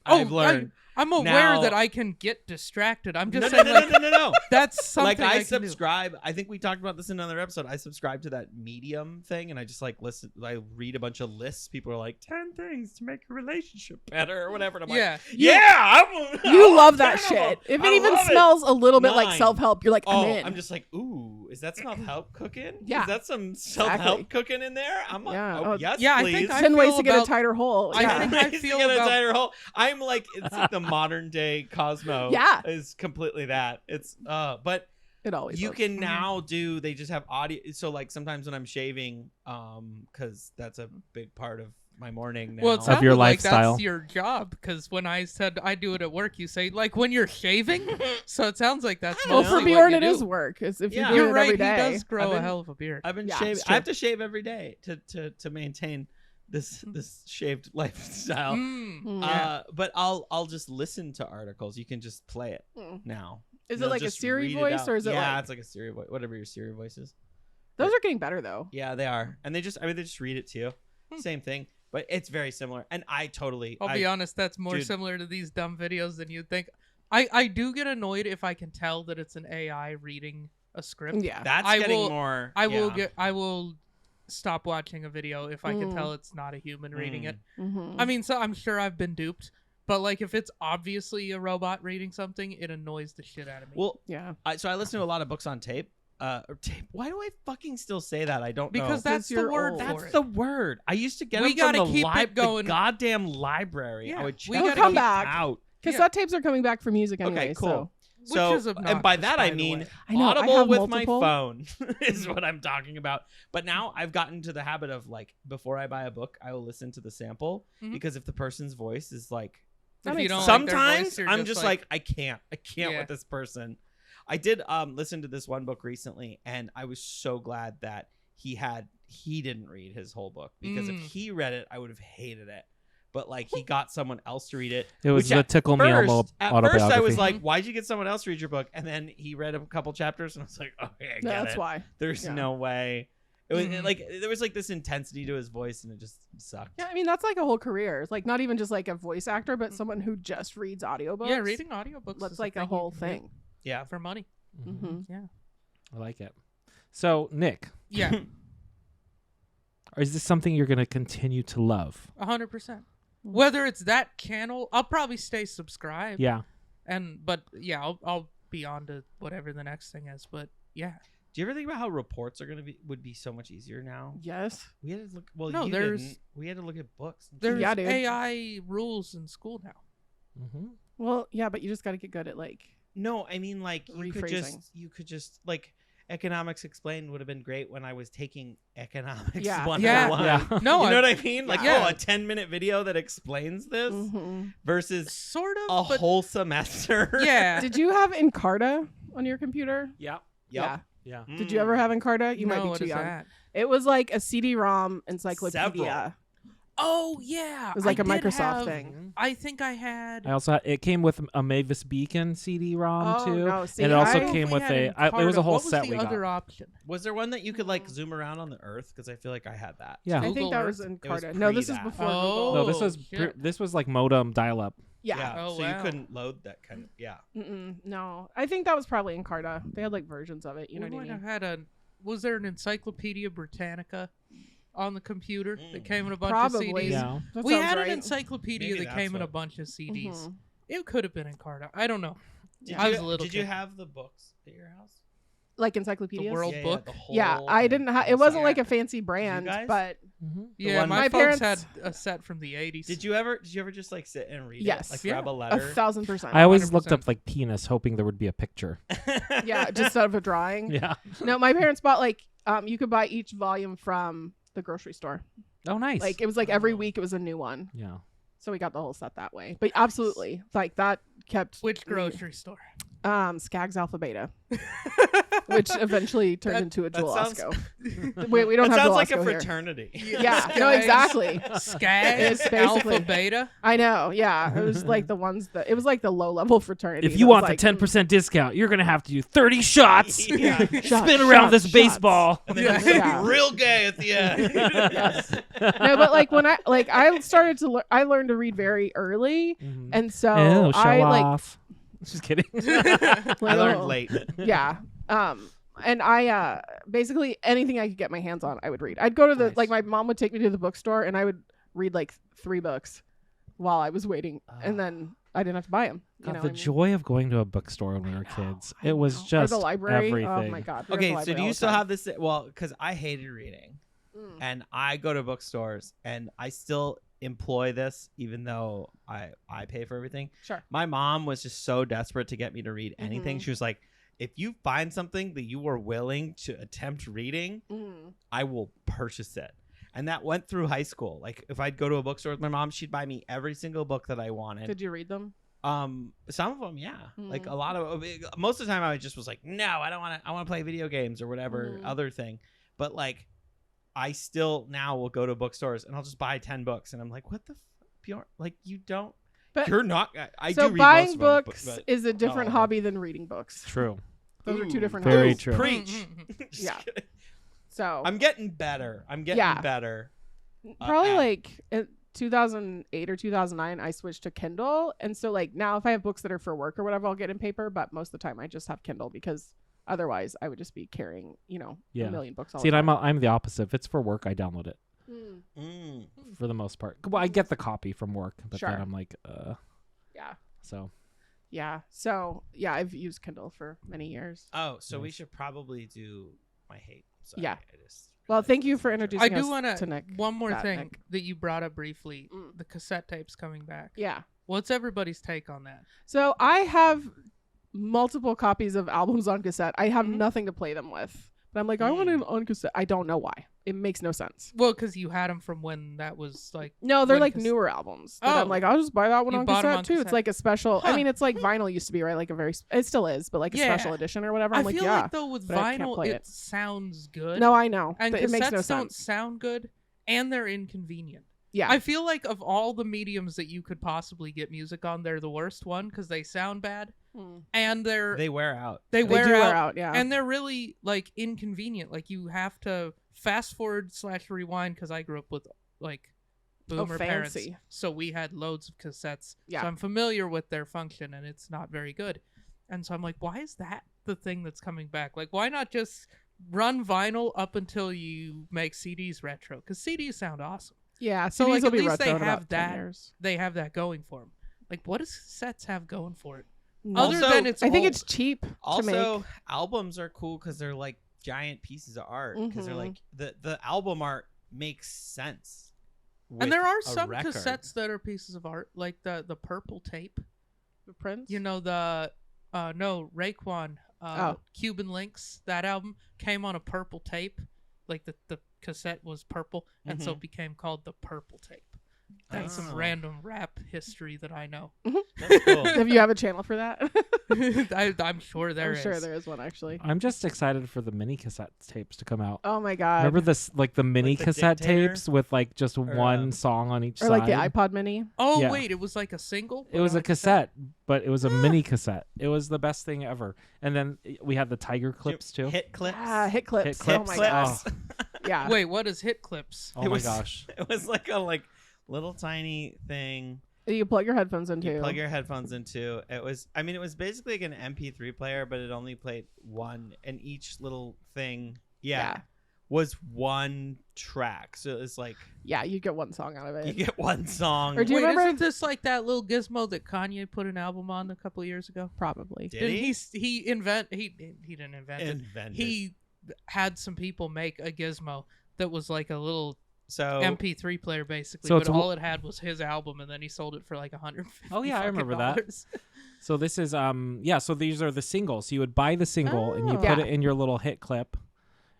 Oh, I've learned. I'm aware Now- that I can get distracted. I'm just no, saying, no. that's something Like I can do. subscribe. I think we talked about this in another episode. I subscribe to that Medium thing, and I just like listen. I read a bunch of lists. People are like 10 things to make a relationship better or whatever. And I'm Yeah. like, yeah, You I'm love that 10 of them. shit. If I it even love smells a little bit like 9. self help, you're like, Oh, I'm in. I'm just like, ooh, is that self-help cooking? Yeah. Is that some self-help cooking in there? I'm like, Yeah. oh, Oh, yes, yeah, I please. think I 10 ways feel to get a about- tighter hole. I Yeah. think I Ways to feel get a about- tighter hole. I'm like, it's like the modern day Cosmo. Yeah. Is completely that. It's but It always you is. can now they just have audio. So like sometimes when I'm shaving, because that's a big part of my morning now. Well, it Of sounded your like lifestyle. that's your job, because when I said I do it at work, you say like when you're shaving. So it sounds like that's Well, mostly for Bjorn, what it you is do. work. If Yeah. you're doing You're it right. every He day. does grow I've a been- hell of a beard. I've been Yeah, shaving. it's I have true. to shave every day to maintain this shaved lifestyle. But I'll just listen to articles. You can just play it now. Is You'll it like a just Siri read it voice out. or is it Yeah, like it's like a Siri voice. Whatever your Siri voice is. those are getting better though? Yeah, they are, and they just read it to you. Same thing, but it's very similar. And I totally. I'll be honest, that's more dude. similar to these dumb videos than you'd think. I do get annoyed if I can tell that it's an AI reading a script. Yeah. That's I getting will- more. I will stop watching a video if I can tell it's not a human reading it. Mm-hmm. I mean, so I'm sure I've been duped, but like if it's obviously a robot reading something, it annoys the shit out of me. Well, Yeah. so I listen to a lot of books on tape. Or tape. Why do I fucking still say that? I don't know. because that's the you're word old. for That's it. the word. I used to get We them from gotta the, keep it going. the goddamn library. Yeah, I would we check gotta come them back. out. Cassette tapes are coming back for music anyway. Okay, cool. Which So, is and by obnoxious, that by I the mean way. I know, I Audible have with multiple. my phone is what I'm talking about. But now I've gotten to the habit of like before I buy a book, I will listen to the sample Mhm. because if the person's voice is like That If you makes don't sense. like their sometimes voice, you're I'm just like I can't Yeah. with this person. I did listen to this one book recently and I was so glad that he didn't read his whole book because if he read it I would have hated it. But like he got someone else to read it. It was which the at Tickle Me Elmo At autobiography. first I was like, why'd you get someone else to read your book? And then he read a couple chapters and I was like, okay, I get That's it. why. There's Yeah. no way. It was Mhm. like there was like this intensity to his voice and it just sucked. Yeah, I mean that's like a whole career. It's like not even just like a voice actor, but someone who just reads audiobooks. Yeah, reading audiobooks That's is like a thing you whole can do thing. Yeah. for money. Mm-hmm. Yeah. I like it. So, Nick, Yeah, is this something you're going to continue to love? 100%. Whether it's that channel, I'll probably stay subscribed. Yeah. But yeah, I'll be on to whatever the next thing is. But yeah, Do you ever think about how reports are would be so much easier now? Yes. We had to look. Well, No, you there's- didn't. We had to look at books. and there's Yeah, dude. AI rules in school now. Mm-hmm. Well, yeah, but you just got to get good at like. No, I mean like you could Rephrasing. just like economics explained would have been great when I was taking economics Yeah. 101. Yeah. No, you know what I mean? Like Yeah. oh, a 10-minute video that explains this Mhm. versus sort of. a but whole semester. yeah. Did you have Encarta on your computer? Yeah. Yeah. Yeah. Did you ever have Encarta? You no, might be what too is young. that? It was like a CD-ROM encyclopedia. Several. Oh yeah, It was like I a did Microsoft have- thing. I think I had. I also had, it came with a Mavis Beacon CD-ROM Oh, too, no, see, and it also I- came We with had it was a Encarta. whole What was set the we other got. option? Was there one that you could like zoom around on the Earth? Because I feel like I had that. Yeah. I think Google that was Earth? It was Encarta. No, this is pre-that. before Oh. Google. No, this was shit. this was like modem dial-up. Yeah. Oh, so wow. you couldn't load that kind of. Yeah. No, I think that was probably Encarta. They had like versions of it. You know We what I might mean? have had was there an Encyclopedia Britannica on the computer that came in a bunch Probably. of CDs? Yeah. That We sounds had right. an encyclopedia Maybe that came in a that's bunch of CDs. Mhm. It could have been Encarta. I don't know. Did I you, was a little Did you kid. have the books at your house? Like The encyclopedias. World Yeah, Book? the Yeah, whole I thing. didn't have. The It wasn't whole like a set. fancy brand, guys? but Mm-hmm. Yeah, one- my My folks parents- had a set from the 80s. Did you ever just like sit and read Yes. it? Like Yeah. grab a 1,000%. I always 100%. looked up like penis, hoping there would be a picture. Yeah, just out of a drawing. Yeah. No, my parents bought like you could buy each volume from the grocery store. Oh, nice. Like it was like every Oh. week it was a new one. yeah. So we got the whole set that way. But absolutely, like that kept Which grocery store? Skaggs Alpha Beta, which eventually turned That- into a that sounds- Jewel-Osco. Wait, we don't That have sounds like a Jewel-Osco here. fraternity. Yeah, no, exactly. Skaggs, It's basically- Alpha Beta. I know. Yeah, it was like the ones that it was like the low level fraternity. If that you was want like, the 10% discount, you're gonna have to do 30 shots. Yeah. Shots, Spin around shots, this shots. baseball. And then Yeah. it's Yeah. real gay at the end. Yes. No, but like when I started to I learned to read very early, Mhm. and so Ew, show I like off. Just kidding. I learned oh, late. Yeah. And I basically anything I could get my hands on, I would read. I'd go to the Nice. like my mom would take me to the bookstore, and I would read like 3 books while I was waiting, and then I didn't have to buy them. You God, know the what I mean? joy of going to a bookstore when we were kids. I It was know. Or just the library. everything. Oh my god. we were at the Okay, so library do all you the still time. have this? Well, because I hated reading, and I go to bookstores, and I still employ this, even though I pay for everything. Sure. My mom was just so desperate to get me to read anything. Mhm. She was like, "If you find something that you are willing to attempt reading, Mm. I will purchase it." And that went through high school. Like if I'd go to a bookstore with my mom, she'd buy me every single book that I wanted. Did you read them? Some of them, yeah. Like a lot of most of the time I just was like, no, I don't want to. I want to play video games or whatever other thing. But like, I still now will go to bookstores and I'll just buy 10 books, and I'm like, what the Bjorn? Like you don't. But you're not. I so do read buying most of books them, but is a different hobby than reading books. True. Those are two different very hobbies. true. Preach. Yeah. So I'm getting better. I'm getting better. Probably like in 2008 or 2009, I switched to Kindle, and so like now if I have books that are for work or whatever, I'll get in paper. But most of the time, I just have Kindle because otherwise, I would just be carrying a million books. All See, the and time. I'm the opposite. If it's for work, I download it for the most part. Well, I get the copy from work, but then I'm like, yeah. So. Yeah. So yeah, I've used Kindle for many years. Oh, so we should probably do my hate. Sorry, Yeah. Well, thank you for introducing I do us want to Nick. one more thing Nick. that you brought up briefly: the cassette tapes coming back. Yeah. What's everybody's take on that? So I have multiple copies of albums on cassette. I have nothing to play them with, but I'm like, I want it on cassette. I don't know why. It makes no sense. Well, because you had them from when that was like. No, they're when like newer albums. But I'm Oh. like, I'll just buy that one You on bought 'em cassette on too. It's cassette. like a special. I Huh. mean, it's like vinyl used to be, right? Like it still is, but like a special edition or whatever. I'm I like, feel yeah. like though with but I can't vinyl, play it it. sounds good. No, I know. And but cassettes it makes no don't sense. sound good, and they're inconvenient. Yeah. I feel like of all the mediums that you could possibly get music on, they're the worst one because they sound bad, and They wear out. they do wear wear out, out, yeah. and they're really like inconvenient. Like you have to fast forward / rewind because I grew up with like boomer parents, fancy. so we had loads of cassettes. Yeah. So I'm familiar with their function, and it's not very good. And so I'm like, why is that the thing that's coming back? Like, why not just run vinyl up until you make CDs retro? Because CDs sound awesome. Yeah. So CDs like will at be least retro they in about have 10 that. years. They have that going for them. Like, what does cassettes have going for it? No. Other Also, than it's I think old. it's cheap to Also, make. albums are cool because they're like giant pieces of art. Because they're Mhm. like the album art makes sense. And there are with a some record. cassettes that are pieces of art, like the purple tape. The Prince. You know the Raekwon Cuban Links. That album came on a purple tape. Like the cassette was purple, and so it became called the purple tape. That's some random rap history that I know. That's cool. If you have a channel for that, I'm sure there is. I'm sure there is one actually. I'm just excited for the mini cassette tapes to come out. Oh my god! Remember this, like the mini Like the cassette Dictator? tapes with like just one song on each Or side. like the iPod Mini. Oh Yeah. wait, it was like a single. It was a cassette, but it was a mini cassette. It was the best thing ever. And then we had the Tiger clips too. Hit clips. Ah, hit clips. Hit Oh clips. my god! Oh. Yeah. Wait, what is hit clips? Oh It my was- gosh. It was like a little tiny thing You plug your headphones into. you plug your headphones into. It was basically like an MP3 player, but it only played one, and each little thing Yeah. was one track. So it's like Yeah, you get one song out of you it. get one song. Or do you Wait, remember? isn't this like that little gizmo that Kanye put an album on a couple of years ago? Probably. Did he? He didn't invent it. Invented. He had some people make a gizmo that was like a little So MP3 player basically, So but it's a all it had was his album, and then he sold it for like $150. Oh, yeah, I remember that. $150. So this is so these are the singles. So you would buy the single and you Oh. put Yeah. it in your little hit clip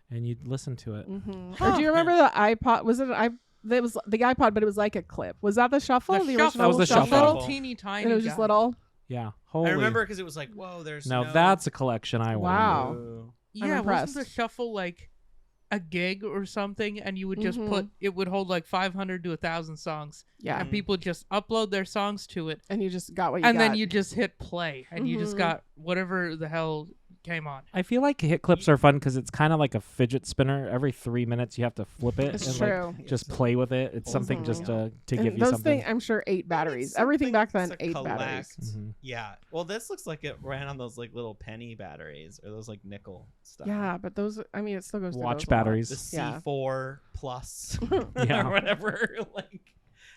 and you'd listen to it. Mm-hmm. Or do you remember the iPod? Was it an That was the iPod, but it was like a clip. Was that the shuffle? The original shuffle, That was the shuffle. Little teeny tiny. And it was just guy. little. Yeah. Holy. I remember because it was like, whoa, there's Now no... that's a collection I want. Wow. Ooh. Yeah, impressed. wasn't the shuffle like a gig or something? And you would just Mhm. put it would hold like 500 to 1,000 songs, Yeah. and people would just upload their songs to it, And you just got what you and got. then you just hit play, and you just Mhm. got whatever the hell came on. I feel like hit clips are fun because it's kind of like a fidget spinner. Every 3 minutes you have to flip it It's and true. like just play with it. It's something just to And give you those something. things, I'm sure, 8 batteries. It's Everything back then, something 8 to batteries. collect. Mhm. Yeah. Well, this looks like it ran on those like little penny batteries or those like nickel stuff. Yeah, but those, I mean, it still goes through Watch those a lot. batteries. The Yeah. C4 plus Yeah. or whatever like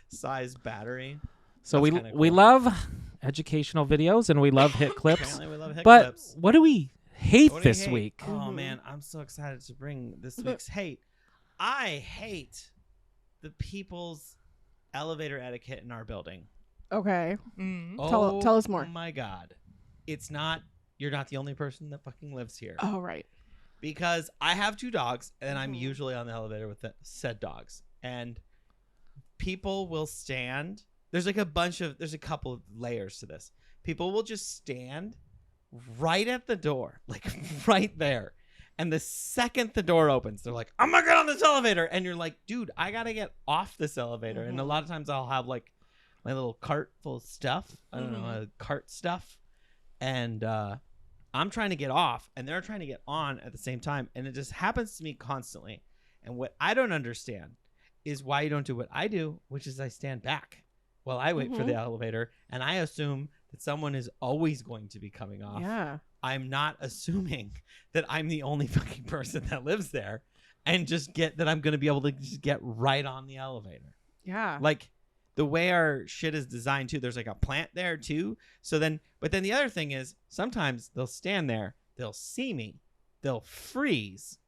size battery. So That's we kinda we cool. love educational videos and we love hit clips. Apparently we love hit But clips. what do we hate What do you this hate? week? Oh Mhm. man, I'm so excited to bring this week's hate. I hate the people's elevator etiquette in our building. Okay. Mm. Tell us more. Oh my god. You're not the only person that fucking lives here. Oh, right. Because I have 2 dogs and I'm Mhm. usually on the elevator with said dogs. and people will stand. There's a couple of layers to this. People will just stand right at the door, like right there. And the second the door opens, they're like, I'm gonna get on this elevator. And you're like, dude, I gotta get off this elevator. And a lot of times I'll have like my little cart full of stuff. I don't know, cart stuff. And I'm trying to get off and they're trying to get on at the same time. And it just happens to me constantly. And what I don't understand is why you don't do what I do, which is I stand back while I wait for the elevator. And I assume that someone is always going to be coming off. Yeah. I'm not assuming that I'm the only fucking person that lives there and just that I'm going to be able to just get right on the elevator. Yeah. Like the way our shit is designed too, there's like a plant there too. But then the other thing is sometimes they'll stand there, they'll see me, they'll freeze.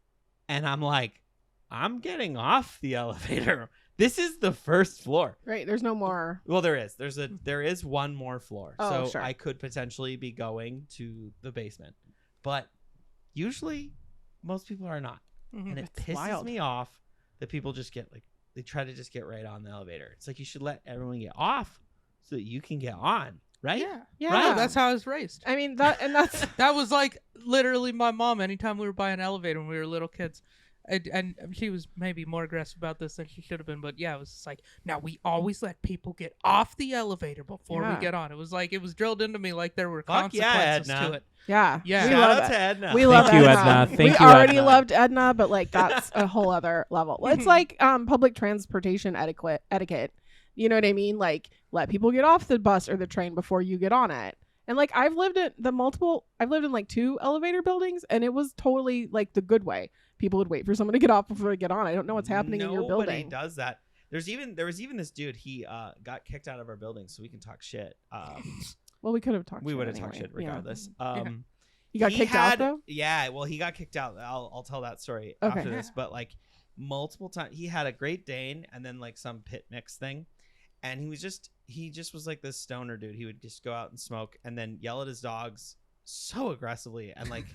And I'm like, I'm getting off the elevator. This is the first floor. Right. There's no more. Well, there is. There is one more floor. Oh, so sure. I could potentially be going to the basement. But usually most people are not. And it It's pisses wild. me off that people just get like, they try to just get right on the elevator. It's like you should let everyone get off so that you can get on, right? Yeah. Yeah. Right. That's how I was raised. I mean, that's. That was like literally my mom. Anytime we were by an elevator when we were little kids, and she was maybe more aggressive about this than she should have been, but yeah, it was just like, now we always let people get off the elevator before we get on. It was like it was drilled into me like there were Fuck yeah, consequences Edna. to it. Yeah. Yeah. We Shout love out it. to Edna. We love Thank you, Edna. Edna. Thank we you, already Edna. loved Edna, but like that's a whole other level. Well, it's like public transportation etiquette. You know what I mean? Like let people get off the bus or the train before you get on it. And like I've lived in like 2 elevator buildings, and it was totally like the good way. People would wait for someone to get off before they get on. I don't know what's happening in your building. Nobody does that. There was even this dude. He got kicked out of our building, so we can talk shit. Well, we could have talked. We would shit have talked anyway. shit regardless. You got kicked out though? Yeah, well, he got kicked out. I'll tell that story Okay. after this. But like multiple times, he had a Great Dane and then like some pit mix thing, and he just was like this stoner dude. He would just go out and smoke and then yell at his dogs so aggressively and like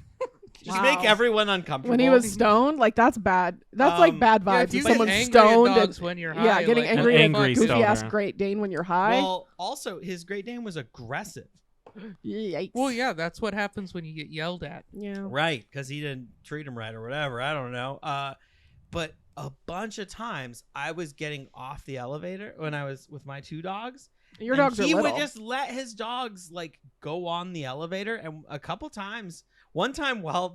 just make everyone uncomfortable. When he was stoned, like that's bad. That's like bad Yeah, vibes. if you If get someone's angry stoned, at dogs when you're high, yeah, getting like, angry An at angry a goofy ass stoner. Great Dane when you're high. Well, also his Great Dane was aggressive. Yikes. Well, yeah, that's what happens when you get yelled at. Yeah. Right, because he didn't treat him right or whatever. I don't know. But a bunch of times I was getting off the elevator when I was with my 2 dogs. Your and dogs are he little. would just let his dogs like go on the elevator, and a couple times, one time while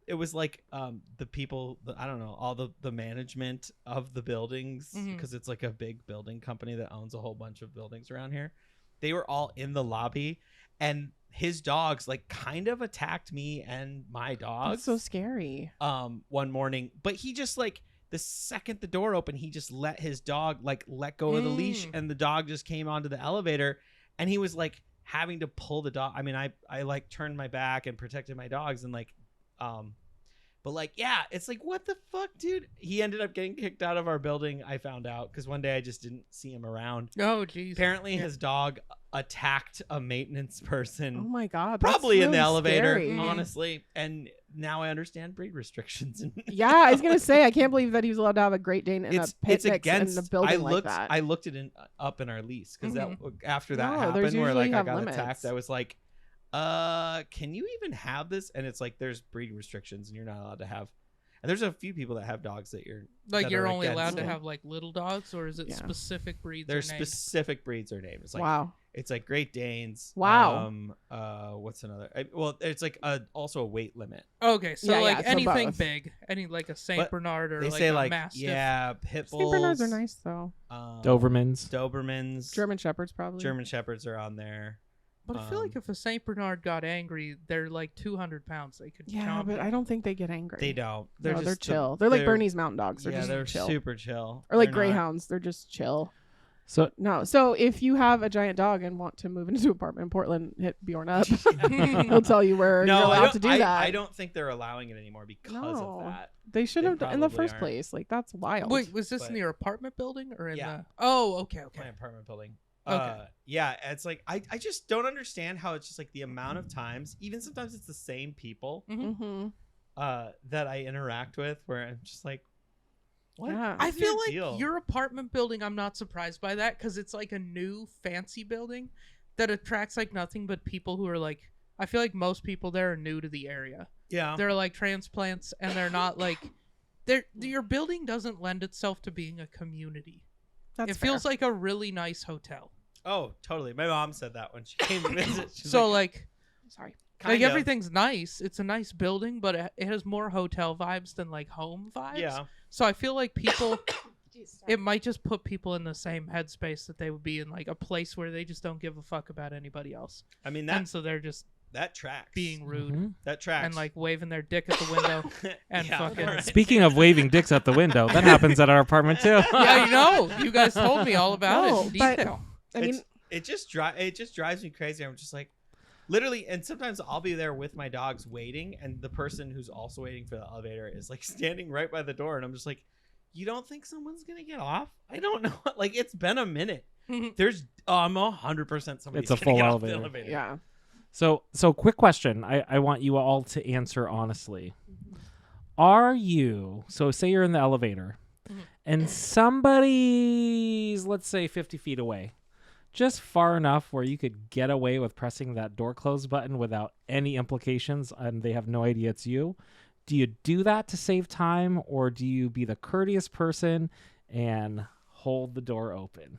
it was like the people, I don't know, all the management of the buildings, because it's like a big building company that owns a whole bunch of buildings around here. They were all in the lobby, and his dogs like kind of attacked me and my dogs. That's so scary. One morning, but he just like the second the door opened, he just let his dog like let go of the leash, and the dog just came onto the elevator, and he was like having to pull the dog. I mean, I like turned my back and protected my dogs, and like, but like, yeah, it's like, what the fuck, dude? He ended up getting kicked out of our building. I found out because one day I just didn't see him around. Oh, jeez. Apparently, his dog attacked a maintenance person. Oh my god. Probably that's in the really elevator, scary. honestly. And now I understand breed restrictions. Yeah, I was gonna say I can't believe that he was allowed to have a Great Dane in it's a pit mix against. in a building I like looked. that. I looked it up in our lease because after that No, there's happened, where usually like I have got limits. attacked, I was like, can you even have this? And it's like there's breed restrictions, and you're not allowed to have. And there's a few people that have dogs that You're only against allowed to it. have like little dogs, or is it Yeah. specific breeds? There's or names? specific breeds or names. It's like wow. it's like Great Danes. Wow. What's another? Well, it's like also a weight limit. Okay, so Yeah, like yeah, so anything both. big, any like a Saint But Bernard or They like say a like Mastiff. yeah, pit bulls. St. Bernards are nice though. Dobermans. Dobermans. German Shepherds probably. German Shepherds are on there. But I feel like if a Saint Bernard got angry, they're like 200 pounds. They could Yeah, chomp but you. I don't think they get angry. They don't. They're They're just chill. They're like Bernese Mountain Dogs. They're yeah, just they're chill. super chill. Or like They're not- greyhounds. They're just chill. So No. So if you have a giant dog and want to move into an apartment in Portland, hit Bjorn up. He'll tell you where No, you're I allowed don't, to do that. I don't think they're allowing it anymore because No. of that. They should They have in the probably first aren't. place. Like that's wild. Wait, was this But- in your apartment building or in Yeah. the? Oh, okay. My apartment building. Okay. Yeah, it's like I just don't understand how it's just like the amount of times, even sometimes it's the same people Mm-hmm. that I interact with, where I'm just like, What? Yeah. I What's feel your like deal? your apartment building, I'm not surprised by that because it's like a new fancy building that attracts like nothing but people who are like, I feel like most people there are new to the area. Yeah. They're like transplants and they're not like, your building doesn't lend itself to being a community. That's It feels like a really nice hotel. Oh, totally. My mom said that when she came to visit. She's So like, sorry. kind like of. everything's nice. It's a nice building, but it has more hotel vibes than like home vibes. Yeah. So I feel like people, it might just put people in the same headspace that they would be in like a place where they just don't give a fuck about anybody else. I mean, And so they're just that tracks. being rude Mhm. That tracks. and like waving their dick at the window. and Yeah, fucking- right. Speaking of waving dicks out the window, that happens at our apartment too. Yeah, you know. You guys told me all about No, it in but- detail. I mean, it just drives me crazy. I'm just like, literally, and sometimes I'll be there with my dogs waiting, and the person who's also waiting for the elevator is like standing right by the door, and I'm just like, you don't think someone's gonna get off? I don't know. Like, it's been a minute. There's 100% somebody's It's a gonna full get off elevator. the elevator. yeah. So quick question. I want you all to answer honestly. Are you, so say you're in the elevator and somebody's, let's say 50 feet away, just far enough where you could get away with pressing that door close button without any implications and they have no idea it's you. Do you do that to save time, or do you be the courteous person and hold the door open?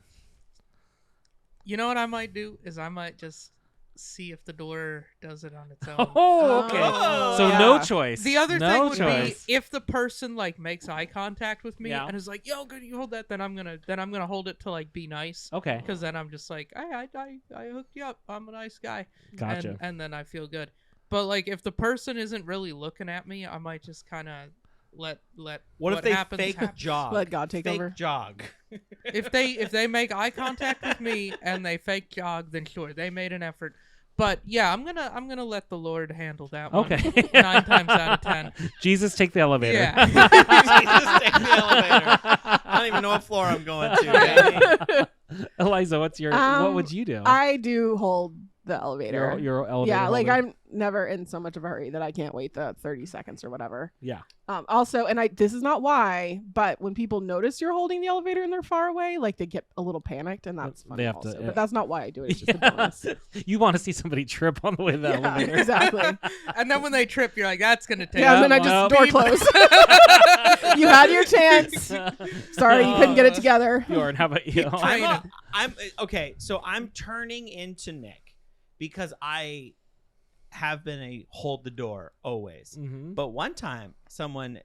You know what I might do is I might just see if the door does it on its own. Oh, okay. Oh, So yeah. no choice. The other no thing would choice. be if the person like makes eye contact with me Yeah. and is like, "Yo, could you hold that?" Then I'm gonna hold it to like be nice. Okay. Because then I'm just like, I hooked you up. I'm a nice guy. Gotcha. And then I feel good. But like, if the person isn't really looking at me, I might just kind of let What if they happens fake happen. jog? Let God take fake over. jog. If they make eye contact with me and they fake jog, then sure, they made an effort. But yeah, I'm gonna let the Lord handle that one. Okay. 9 times out of 10. Jesus, take the elevator. Yeah. Jesus, take the elevator. I don't even know what floor I'm going to. Baby. Eliza, what Um, would you do? I do hold the elevator. your elevator. Yeah, like holder? I'm never in so much of a hurry that I can't wait the 30 seconds or whatever. Yeah. Also, and this is not why, but when people notice you're holding the elevator and they're far away, like they get a little panicked, and that's They funny have to- also. yeah. But that's not why I do it. It's just a bonus. You want to see somebody trip on the way to the Yeah, elevator. exactly. And then when they trip, you're like, that's gonna take. Yeah, and then I well, just door close. You had your chance. Sorry, you couldn't get it together. Bjorn, how about you? I'm okay. So I'm turning into Nick because I have been a hold the door always. Mhm. But one time,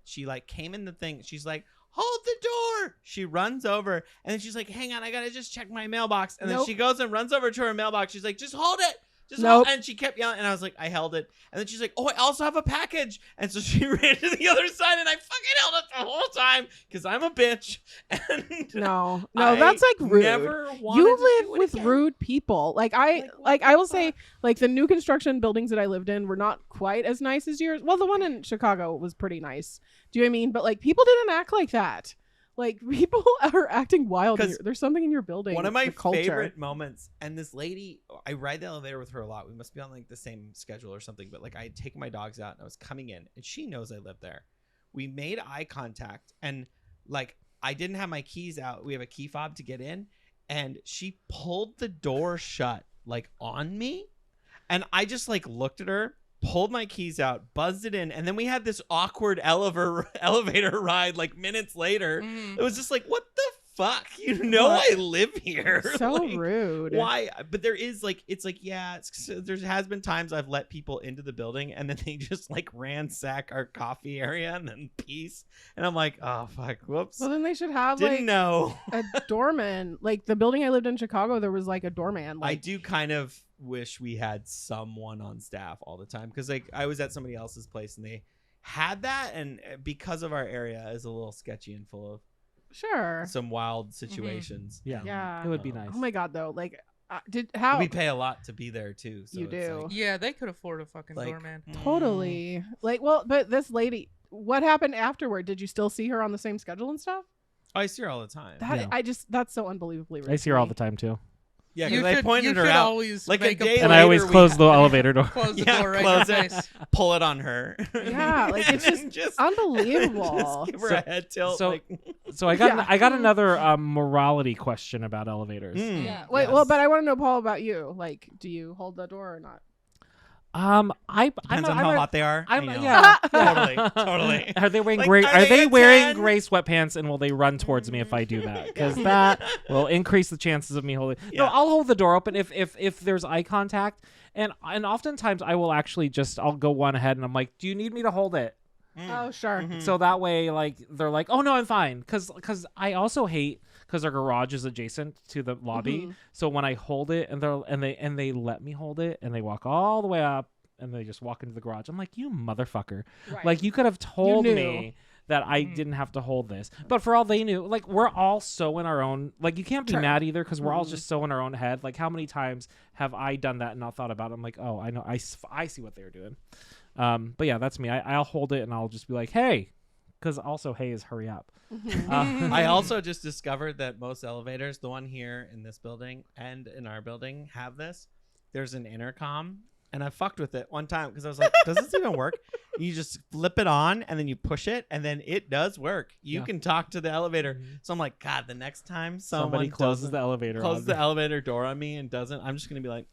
she like came in the thing. She's like, hold the door. She runs over and then she's like, hang on, I gotta just check my mailbox. And then Nope. she goes and runs over to her mailbox. She's like, just hold it. Just Nope. hold. And she kept yelling. And I was like, I held it. And then she's like, oh, I also have a package. And so she ran to the other side and I fucking held it the whole time because I'm a bitch. And No, I that's like rude. Never wanted You to do live it with again. rude people. Like I will say, like the new construction buildings that I lived in were not quite as nice as yours. Well, the one in Chicago was pretty nice. Do you know what I mean? But like people didn't act like that. Like people are acting wild. 'Cause There's something in your building. One of my the culture. favorite moments, and this lady, I ride the elevator with her a lot. We must be on like the same schedule or something. But like I had taken my dogs out and I was coming in, and she knows I live there. We made eye contact, and like I didn't have my keys out. We have a key fob to get in, and she pulled the door shut like on me, and I just like looked at her, pulled my keys out, buzzed it in, and then we had this awkward elevator ride like minutes later. Mm. It was just like, what the fuck? You know I live here. So Like, rude. why? But there is like, it's like, yeah, there has been times I've let people into the building and then they just like ransack our coffee area and then peace. And I'm like, oh fuck, whoops. Well, then they should have Didn't know. a doorman. Like the building I lived in Chicago, there was like a doorman. I Like, do kind of wish we had someone on staff all the time because like I was at somebody else's place and they had that, and because of our area is a little sketchy and full of sure. some wild situations. Yeah. Yeah. It would be nice. Oh my god, though. Like, how? We pay a lot to be there too. So You it's do. like- Yeah, they could afford a fucking Like, doorman. Totally. Like, well, but this lady, what happened afterward? Did you still see her on the same schedule and stuff? I see her all the time. That Yeah. that's so unbelievably rude. I see her all the time too. Yeah, You because I pointed her should out. always like a make day And later, I always we close ha- the elevator door. close the Yeah, door right close in her it. face. Pull it on her. Yeah, like, it's And just unbelievable. just give her So- a head tilt. so- like, So I got another morality question about elevators. Yeah. Wait, well, but I want to know, Paul, about you. Like, do you hold the door or not? Depends on how hot they are. Totally. Are they wearing Like, gray? are Are they they a wearing 10? gray sweatpants, and will they run towards me if I do that? Because that will increase the chances of me holding. No, I'll hold the door open if there's eye contact, and oftentimes I will actually I'll go one ahead, and I'm like, do you need me to hold it? Oh, sure. Mm-hmm. So that way, like, they're like, oh no, I'm fine. Because I also hate because our garage is adjacent to the lobby. So when I hold it, and they let me hold it, and they walk all the way up. And they just walk into the garage. I'm like, you motherfucker. Right. Like, you could have told me that I didn't have to hold this. But for all they knew, like, we're all so in our own... Like, you can't be mad either because we're all just so in our own head. Like, how many times have I done that and not thought about it? I'm like, oh, I know. I see what they were doing. But, yeah, that's me. I'll hold it, and I'll just be like, hey. Because also, hey is hurry up. I also just discovered that most elevators, the one here in this building and in our building, have this. There's an intercom. And I fucked with it one time because I was like, does this even work? You just flip it on and then you push it and then it does work. You can talk to the elevator. So I'm like, God, the next time somebody closes the elevator door on me and doesn't, I'm just going to be like,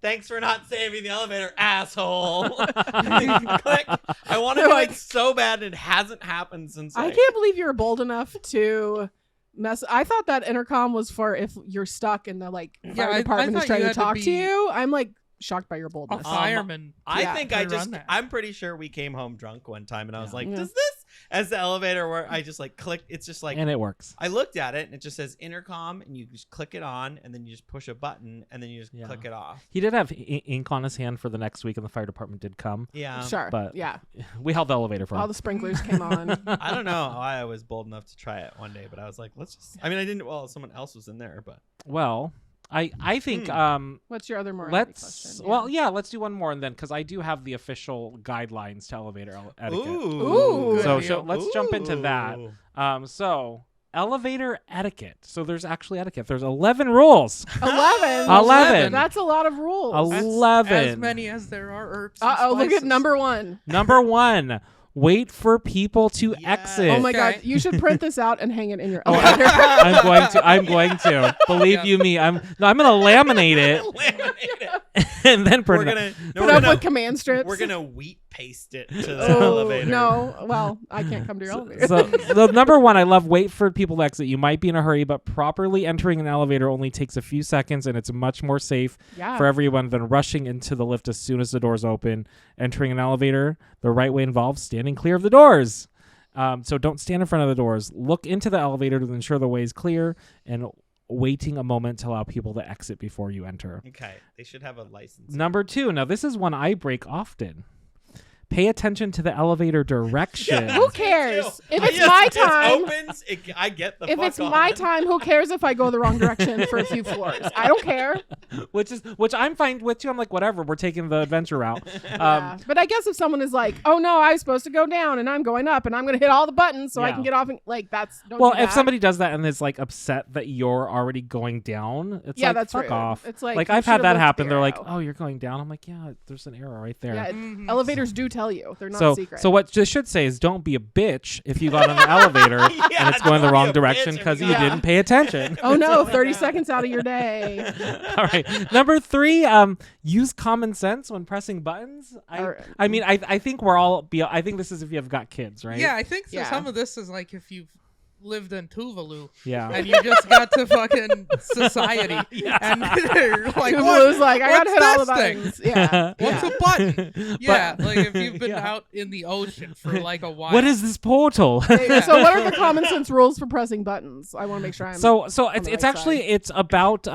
thanks for not saving the elevator, asshole. Click. I want to do it so bad. It hasn't happened since. I can't believe you're bold enough to mess. I thought that intercom was for if you're stuck and the fire department is trying to talk to you. I'm like, shocked by your boldness. A fireman. I'm pretty sure we came home drunk one time and I was like, does this, as the elevator work? I just click. It's just and it works. I looked at it and it just says intercom and you just click it on and then you just push a button and then you just click it off. He did have ink on his hand for the next week and the fire department did come. Yeah. Sure. But we held the elevator for him. All the sprinklers came on. I don't know why I was bold enough to try it one day, but I was like, let's just, I didn't, someone else was in there, but. Well, I think what's your other morality question? Let's do one more and then because I do have the official guidelines to elevator etiquette. Ooh. So let's jump into that. So elevator etiquette. So there's actually etiquette. There's 11 rules. 11. That's a lot of rules. 11. As many as there are herbs. Look at number 1. Number 1. Wait for people to exit. Oh my God! You should print this out and hang it in your elevator. I'm going to. Believe you me. I'm gonna laminate it. And then print it. Put up with command strips. We're gonna wheat paste it to the elevator. No, well, I can't come to your elevator. So the number 1, I love wait for people to exit. You might be in a hurry, but properly entering an elevator only takes a few seconds, and it's much more safe for everyone than rushing into the lift as soon as the doors open. Entering an elevator the right way involves standing clear of the doors. So don't stand in front of the doors. Look into the elevator to ensure the way is clear and waiting a moment to allow people to exit before you enter. Okay. They should have a license. Number 2. Now, this is one I break often. Pay attention to the elevator directions. Who cares? If it's my time, I get the if it's my time, who cares if I go the wrong direction for a few floors? I don't care. Which I'm fine with too. I'm like, whatever. We're taking the adventure route. But I guess if someone is like, oh no, I was supposed to go down and I'm going up and I'm going to hit all the buttons so I can get off. And, that's if somebody does that and is upset that you're already going down, it's that's fuck rude. off. It's like I've had that happen. They're like, oh, you're going down. I'm like, yeah, there's an arrow right there. Yeah, elevators do tell you. They're not secret. So what this should say is don't be a bitch if you got on the elevator and it's going the wrong direction because you didn't pay attention. Oh no, 30 seconds out of your day. All right. Number 3, use common sense when pressing buttons. I think we're all I think this is if you've got kids, right? Yeah, I think so. Some of this is like if you've lived in Tuvalu and you just got to fucking society and they're like, Tuvalu's like, I gotta hit all the buttons. Yeah. What's a button? Like if you've been out in the ocean for a while. What is this portal? So what are the common sense rules for pressing buttons? I want to make sure I'm So it's actually it's about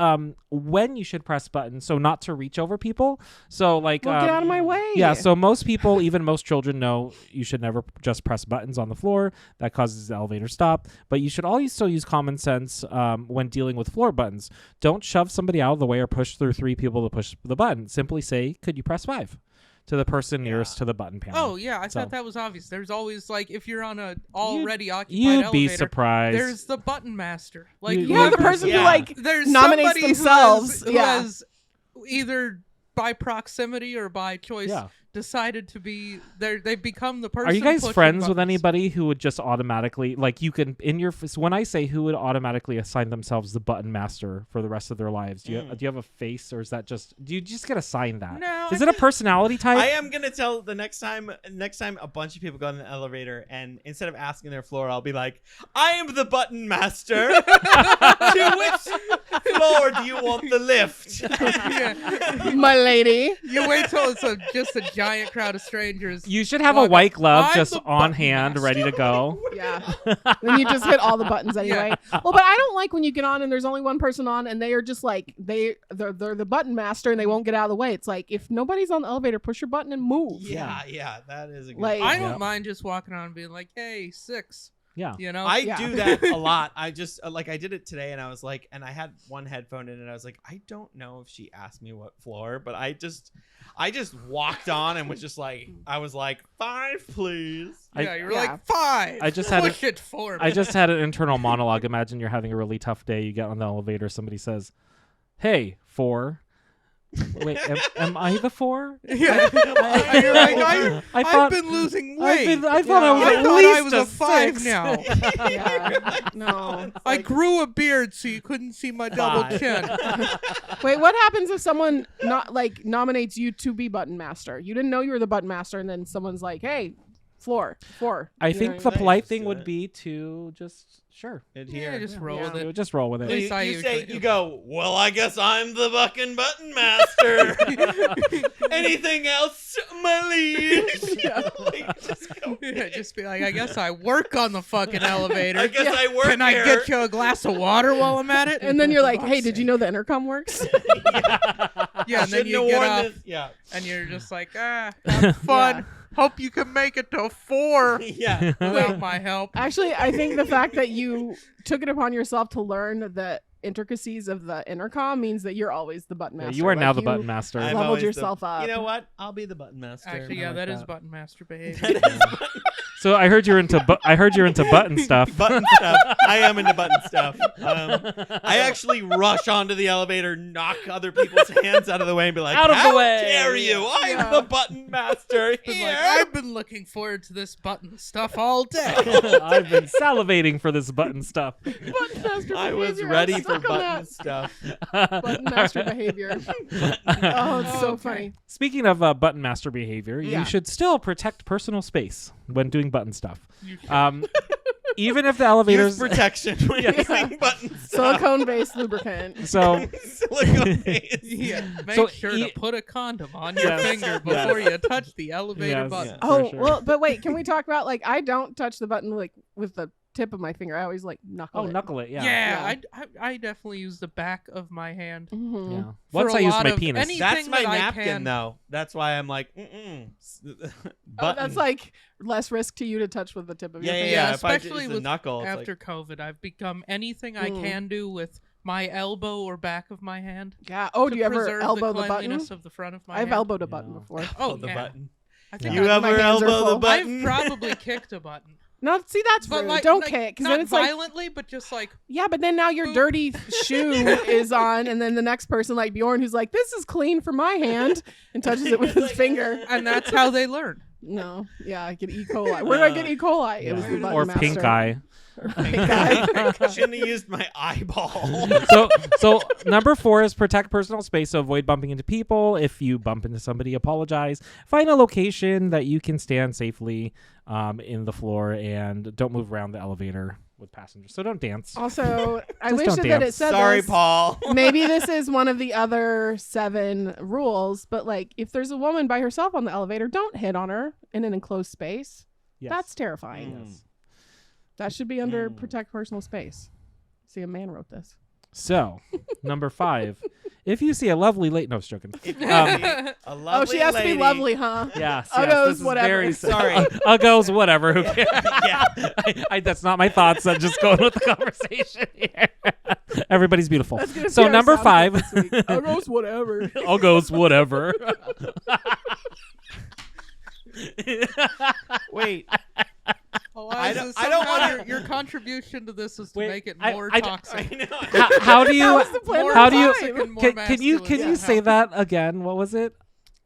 when you should press buttons, so not to reach over people. So get out of my way. Yeah, so most people, even most children, know you should never just press buttons on the floor. That causes the elevator stop. But you should always still use common sense when dealing with floor buttons. Don't shove somebody out of the way or push through 3 people to push the button. Simply say, could you press 5? To the person nearest to the button panel. Oh, yeah. I thought that was obvious. There's always, if you're on a already occupied elevator, you'd be surprised. There's the button master. The person who, there's nominates themselves. Who has either by proximity or by choice decided to be they've become the person. Are you guys pushing friends with buttons. anybody who would just automatically, like, you can in your when I say who would automatically assign themselves the button master for the rest of their lives? Do you have a face, or is that just do you just get assigned that? No, Is it a personality type? I am gonna tell the next time a bunch of people go in the elevator, and instead of asking their floor, I'll be like, I am the button master. To which floor do you want the lift? Yeah. My lady. You wait till it's just a giant crowd of strangers. You should have a Walk white up, glove "I'm just the on button hand, master." ready to go. Yeah. Then you just hit all the buttons anyway. Well, but I don't like when you get on and there's only one person on and they are just like they're the button master and they won't get out of the way. It's like if nobody's on the elevator, push your button and move. Yeah, that is a good Like- I point. don't mind just walking on and being like, "Hey, 6." Yeah. You know. I do that a lot. I just like I did it today, and I was like, and I had one headphone in, and I was like, I don't know if she asked me what floor, but I just walked on and was just like, I was like, 5, please. Yeah, you were Yeah. like 5. I just had push it for me. I just had an internal monologue. Imagine you're having a really tough day. You get on the elevator. Somebody says, "Hey, 4." Wait, am I the 4? Yeah. You're like, I I've thought been losing weight. I thought I was I at thought least I was a 5 6. now. Yeah. No. I grew a beard so you couldn't see my double 5. chin. Wait, what happens if someone nominates you to be button master? You didn't know you were the button master, and then someone's like, "Hey, floor." I You think know the what I mean? polite Just thing do would it. be to just Yeah, just roll Yeah. with it. just roll with At it. least I You say usually you do. go, well, I guess I'm the bucking button master. Anything else, my liege? Like, just go. Yeah, just be like, I guess I work on the fucking elevator. I guess I work Can I here. get you a glass of water while I'm at it? And then you're like, For "Hey, fuck's did you know the intercom works?" Yeah, and then Shouldn't you have get worn off, this. Yeah. and you're just like, have fun. Hope you can make it to 4 Yeah. without my help. Actually, I think the fact that you took it upon yourself to learn the intricacies of the intercom means that you're always the button Yeah, master. you are now Like, the you button master. I'm leveled always yourself up. You know what? I'll be the button master. Actually, I yeah, like that is that. button master behavior. That is So I heard you're into button stuff. button stuff. I am into button stuff. I actually rush onto the elevator, knock other people's hands out of the way, and be like, Out of the "How way." dare you? I'm Yeah. the button master Been here." like, I've been looking forward to this button stuff all day. I've been salivating for this button stuff. Button master I was behavior. ready I'm for stuck on button stuff. Button master behavior. Oh, it's so Okay. funny. Speaking of button master behavior, Yeah. you should still protect personal space when doing button stuff. You Even if the Use elevators. protection when using button stuff. Silicone-based lubricant. So Silicone base. Yeah, make So sure e- to put a condom on your Yes. finger before you touch the elevator Yes. button. Yeah. Oh, sure. well, but wait, can we talk about, I don't touch the button, with the tip of my finger. I always, knuckle it. knuckle it. Yeah. Yeah, I definitely use the back of my hand. Mhm. Yeah. For Once a I used lot my of penis. any- That's my that I napkin, can. though. That's why I'm like, Oh, button. that's less risk to you to touch with the tip of your Yeah, finger. yeah. If I especially use the with knuckle, it's After COVID, I've become anything I Mm. can do with my elbow or back of my hand. Yeah. Oh, to do you ever preserve elbow the the button? cleanliness of the front of my I've hand. elbowed a button Yeah. before. Oh, the yeah. button. I think You my ever hands are elbow the full. button? I've probably kicked a button. No, see, that's But rude. Don't like, kick, because not then it's violently, but just like yeah, but then now your Boop. dirty shoe is on, and then the next person, like Bjorn, who's like, "This is clean for my hand," and touches it with his finger. and that's how they learn. No, yeah, I get E. coli. Where did I get E. coli? It was the button or master. pink eye. Pink eye. I shouldn't have used my eyeball. So number 4 is protect personal space. So avoid bumping into people. If you bump into somebody, apologize. Find a location that you can stand safely in the floor, and don't move around the elevator with passengers. So don't dance. Also, I Just wish don't that dance. it said Sorry, this. Paul. Maybe this is one of the other 7 rules, but if there's a woman by herself on the elevator, don't hit on her in an enclosed space. Yes. That's terrifying. Yes. That should be under protect personal space. See, a man wrote this. So number 5, if you see a lovely lady, no, I was joking. A Oh, lovely she has to be lady. lovely, huh? Yes, Uggos, yes, this is whatever. very Sorry. Uggos, whatever. Who cares? Yeah. That's not my thoughts. I'm just going with the conversation here. Everybody's beautiful. That's gonna So be our number sound 5, effect this week. Uggos, whatever. Uggos, whatever. Wait. Eliza, I don't somehow wanna- your contribution to this is to Wait, make it I- more I- toxic. I know. How do That you was the plan More the how whole do you time. toxic and more can you masculine say somehow. that again? What was it?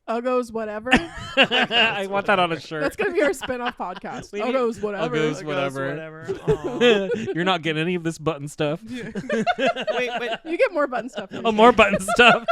Uggos whatever. I want that on a shirt. That's gonna be our spin-off podcast. We need- Uggos whatever. Uggos. It goes whatever. whatever. Aw. You're not getting any of this button stuff. Wait, You get more button stuff. Oh, more button stuff.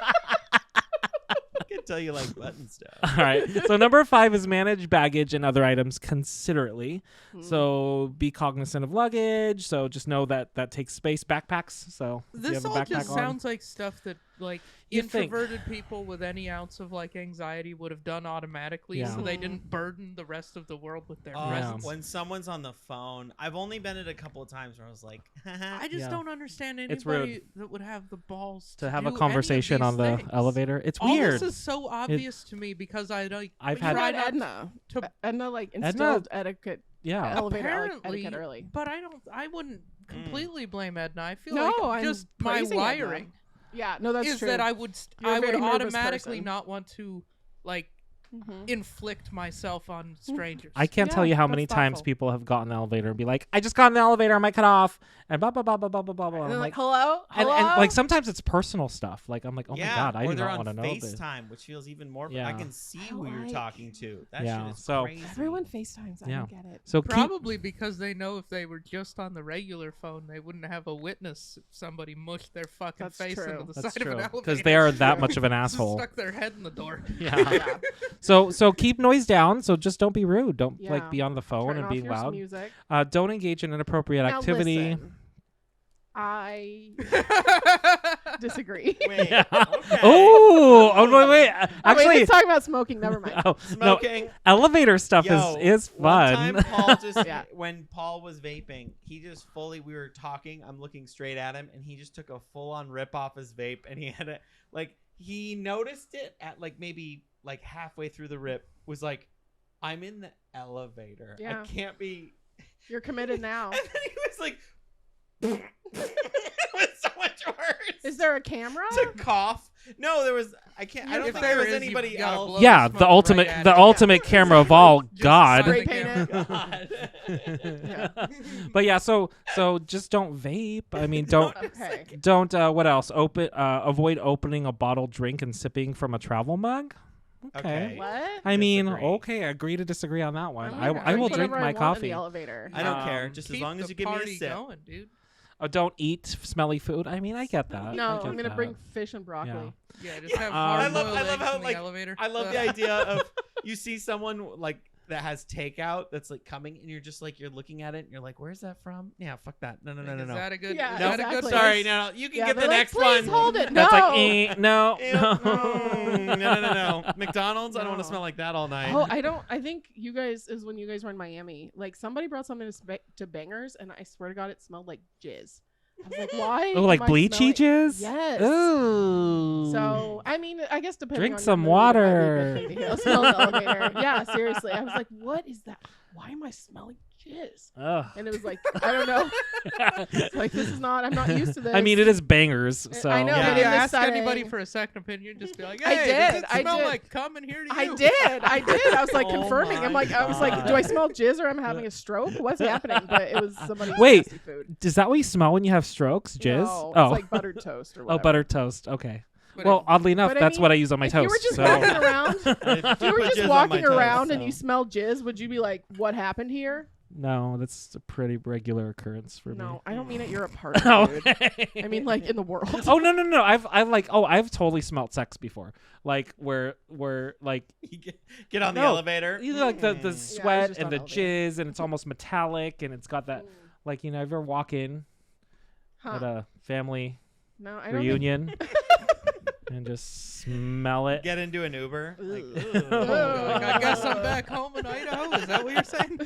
I can tell you like button stuff. All right. So number 5 is manage baggage and other items considerately. So be cognizant of luggage. So just know that that takes space. Backpacks. So if you This have a all backpack just on- sounds like stuff that like You think. introverted people with any ounce of like anxiety would have done automatically, Yeah. so they didn't burden the rest of the world with their Oh, presence. when someone's on the phone, I've only been it a couple of times where I was like, I just Yeah. don't understand It's anybody that would have the balls to have do a conversation any on of the these things. elevator. It's All weird. this is so obvious to me because I like. I've You had- had tried not Edna. to Edna like instilled etiquette, Yeah. elevator apparently, etiquette early. but I wouldn't completely blame Edna. I feel No, like I'm just my praising Edna. wiring Yeah, no, that's is true. that I would You're a I would very nervous automatically person. not want to like Mhm. inflict myself on strangers. I can't tell Yeah, you how that's many times thoughtful. people have gotten in the elevator and be like, I just got in the elevator, I might cut off, and blah, blah, blah, blah, blah, blah, blah, blah. And I'm they're like, hello, and hello. like sometimes it's personal stuff. Like, I'm like, oh yeah, my God, I or do they're not on want to know this. FaceTime, which feels even more. Yeah. I can see I who you're like- talking to. That Yeah, shit is so- crazy. Everyone FaceTimes. I Yeah. don't get it. So keep, Probably because they know if they were just on the regular phone, they wouldn't have a witness if somebody mushed their fucking That's face true. into the that's side of an true. elevator. Because they are that True. much of an Just asshole. stuck their head in the door. Yeah. So keep noise down. So just don't be rude. Don't Yeah. like be on the phone Turn and off being your loud. music. Don't engage in inappropriate Now activity. listen, I disagree. Wait, Yeah. okay. Oh, wait. Oh, wait, Actually, let's talk about smoking. Never mind. oh, no, Smoking. elevator stuff Yo, is One fun. time Paul just Yeah. when Paul was vaping, he just fully we were talking, I'm looking straight at him, and he just took a full on rip off his vape, and he had it like he noticed it at like maybe like halfway through the rip, was like, I'm in the elevator. Yeah. I can't be You're committed now. and then he was like it was so much worse. Is there a camera? to cough? No, there was I don't If think there there was is, you've anybody gotta else. blow Yeah, smoke the ultimate, right at the it. ultimate camera of all. Just God. sign the Spray paint it. camera. God. But yeah, so just don't vape. I mean, don't Okay. don't. What else? Avoid opening a bottled drink and sipping from a travel mug. Okay. What? I mean, Disagree. okay, agree to disagree on that one. I'm gonna I will drink drink whatever I my want in coffee. the elevator. I don't care, just as Keep long as the you give me a party sip. going, dude. Don't eat smelly food. I mean, I get that. No, I get I'm gonna that. bring fish and broccoli. Yeah, just have I hard love- boiled I love eggs how, in the like, elevator. I love the idea of you see someone like that has takeout that's like coming, and you're just like you're looking at it, and you're like, "Where's that from?" Yeah, fuck that. No. Is that a good? Yeah, is No, that a good exactly. Sorry, place? no. You can Yeah, get they're the like, next "Please one. hold it." That's No. like no, Ew, no. no. McDonald's. I don't want No. to smell like that all night. Oh, I think you guys is when you guys were in Miami. Like somebody brought something to Bangers, and I swear to God, it smelled like jizz. I was like, why? Oh, like am I bleachy smelling- jizz? Yes. Ooh. So I mean, I guess depending Drink on some your mood, it might be a water. good thing to heal. Smell the elevator. Yeah, seriously. I was like, what is that? Why am I smelling jizz? Ugh. And it was like, I don't know. It's like this is not. I'm not used to this. I mean, it is bangers. So I know, Yeah. but in Yeah, this ask anybody setting- for a second opinion. Just be like, I hey, did, does it I smell did. like coming here to you? I did. I was like Oh confirming. my I'm like, I was like, God. do I smell jizz or I'm having a stroke? What's happening? But it was somebody's Wait. nasty food. Is that what you smell when you have strokes? Jizz? No, oh. it's like buttered toast or whatever. Oh, buttered toast. Okay. But Well, oddly enough, But I that's mean, what I use on my if you toast. were just so. walking around, if you were Put just jizz on walking my toast, around and so. you smell jizz, would you be like, what happened here? No, that's a pretty regular occurrence for No, me. I don't mean at your apartment, Oh, dude. I mean like in the world. oh no! I've totally smelt sex before. Like where like You get on the No. elevator. you know, like the Mm. sweat just and on the elevator. jizz and it's almost metallic and it's got that like you ever walk in at Huh. a family No, I don't reunion and just smell it. Get into an Uber. Like, Ugh. like, I guess I'm back home in Idaho. Is that what you're saying?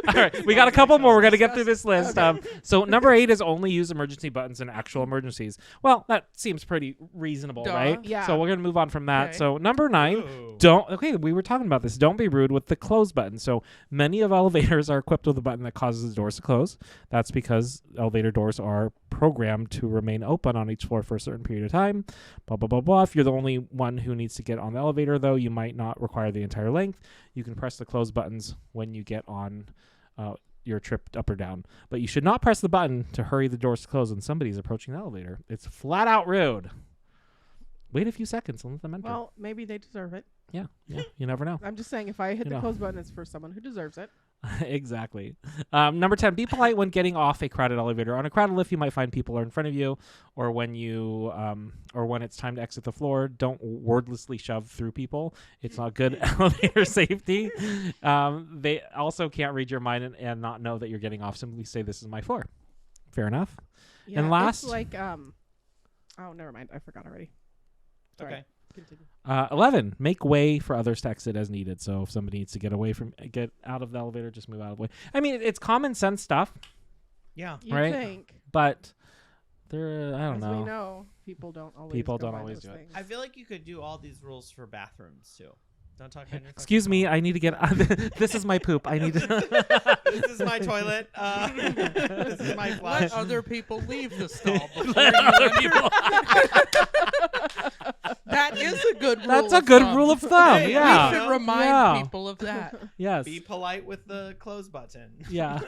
All right, we got a couple more. We're gonna get through this list. So number 8 is only use emergency buttons in actual emergencies. Well, that seems pretty reasonable, Duh. right? Yeah. So we're gonna move on from that. Okay. So number 9, Ooh. we were talking about this. Don't be rude with the close button. So many of elevators are equipped with a button that causes the doors to close. That's because elevator doors are programmed to remain open on each floor for a certain period of time. Blah, blah, blah, blah. If you're the only one who needs to get on the elevator, though, you might not require the entire length. You can press the close buttons when you get on your trip up or down. But you should not press the button to hurry the doors to close when somebody's approaching the elevator. It's flat out rude. Wait a few seconds and let them enter. Well, maybe they deserve it. Yeah. You never know. I'm just saying, if I hit You the know. close button, it's for someone who deserves it. Exactly. Number 10, be polite when getting off a crowded elevator. On a crowded lift, you might find people are in front of you, or when it's time to exit the floor. Don't wordlessly shove through people. It's not good elevator safety. They also can't read your mind and not know that you're getting off. Simply say, "This is my floor." Fair enough. Yeah, And last, it's like oh, never mind. I forgot already. Sorry. Okay. Continue. 11, make way for others to exit as needed. So if somebody needs to get out of the elevator, just move out of the way. I mean, it's common sense stuff, Yeah. You Right? think? but I As don't we know. know, people don't always. People go don't by always those do it. things. I feel like you could do all these rules for bathrooms too. Don't talk on your Excuse fucking me, phone. I need to get. This is my poop. I need to. This is my toilet. This is my flush. Let other people leave the stall before Let you other enter. people. That is a good rule. That's a of good thumb. rule of thumb. Hey, Yeah. We should remind Yeah. people of that. Yes. Be polite with the close button. Yeah.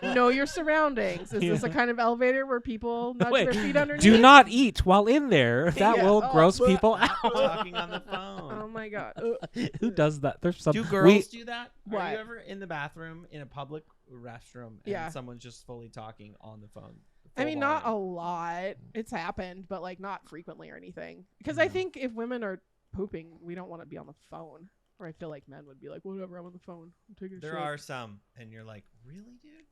Know your surroundings. Is this a Yeah. kind of elevator where people nudge Wait, their feet underneath? Do not eat while in there. That Yeah. will Oh, gross bleh. people Stop out. talking on the phone. Oh my god. Who does that? There's some. Do girls do that? Are What? you ever in the bathroom in a public restroom and Yeah. someone's just fully talking on the phone? I mean, full not a volume? lot. It's happened, but like not frequently or anything. Because I Yeah. think if women are pooping, we don't want to be on the phone. Or I feel like men would be like, whatever, I'm on the phone. I'm taking a There shit. are some, and you're like, really, dude?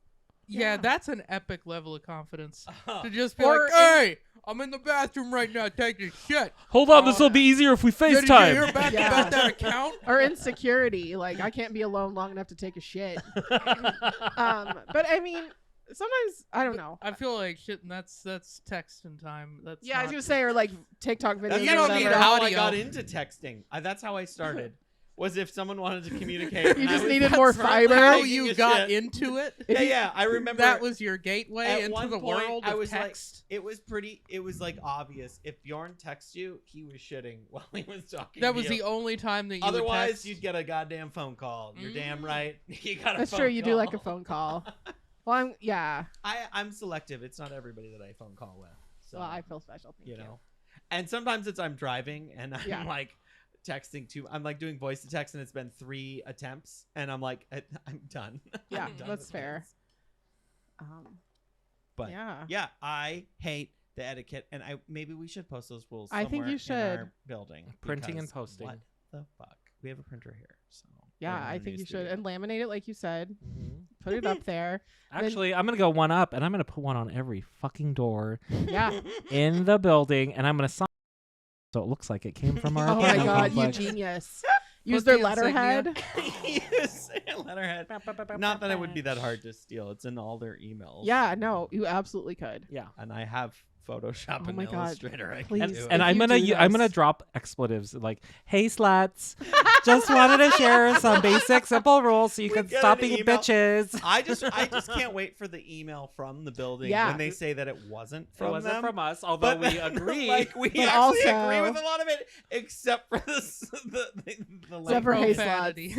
Yeah, Yeah. that's an epic level of confidence. Oh. To just be Or like, hey, I'm in the bathroom right now taking shit. Hold on, this will be easier if we Did you hear FaceTime. back Yeah. about that account? Or insecurity. Like, I can't be alone long enough to take a shit. But I mean, sometimes, I don't know. I feel like shit, and that's texting time. That's Yeah, I was not- going to say, or like TikTok videos. That's You or don't whatever. need how I audio. got into texting. That's how I started. Was if someone wanted to communicate. You and I just was needed more currently fiber. how taking you a got shit. into it. Yeah, I remember That was your gateway at into one the point, world I of was text. like, it was like obvious. If Bjorn texts you, he was shitting while he was talking. That to was you. the only time that you would Otherwise, text. you'd get a goddamn phone call. You're damn Mhm. right. You got a That's phone true. You do like a call. phone call. Well, yeah. I'm selective. It's not everybody that I phone call with. So Well, I feel special. Thank you know, and sometimes it's I'm driving and I'm Yeah. like texting to. I'm like doing voice to text and it's been 3 attempts and I'm like I'm done. Yeah, I'm done that's with fair. this. Um, But yeah. yeah, I hate the etiquette, and maybe we should post those rules. I think somewhere you in should. our building Printing and because posting. What the fuck? We have a printer here, so Yeah, we're in I a think new you should. studio. And laminate it like you said. Mhm. Put it up there. Actually, I'm gonna go one up, and I'm gonna put one on every fucking door Yeah. in the building, and I'm gonna sign so it looks like it came from our Oh my apartment god, you complex. genius. Use Put their the insignia. letterhead. Yes, letterhead. Not that it would be that hard to steal. It's in all their emails. Yeah, no, you absolutely could. Yeah. And I have Photoshop Oh and my God, Illustrator. I please. can do it. And If I'm you gonna do I'm gonna this- drop expletives like, "Hey sluts, just wanted to share some basic simple rules so you We can get stop an being email. bitches." I just can't wait for the email from the building Yeah. when they say that it wasn't It from wasn't them. from us, although But we agree. like we But actually agree also- with a lot of it, except for the Except for hey Profanity.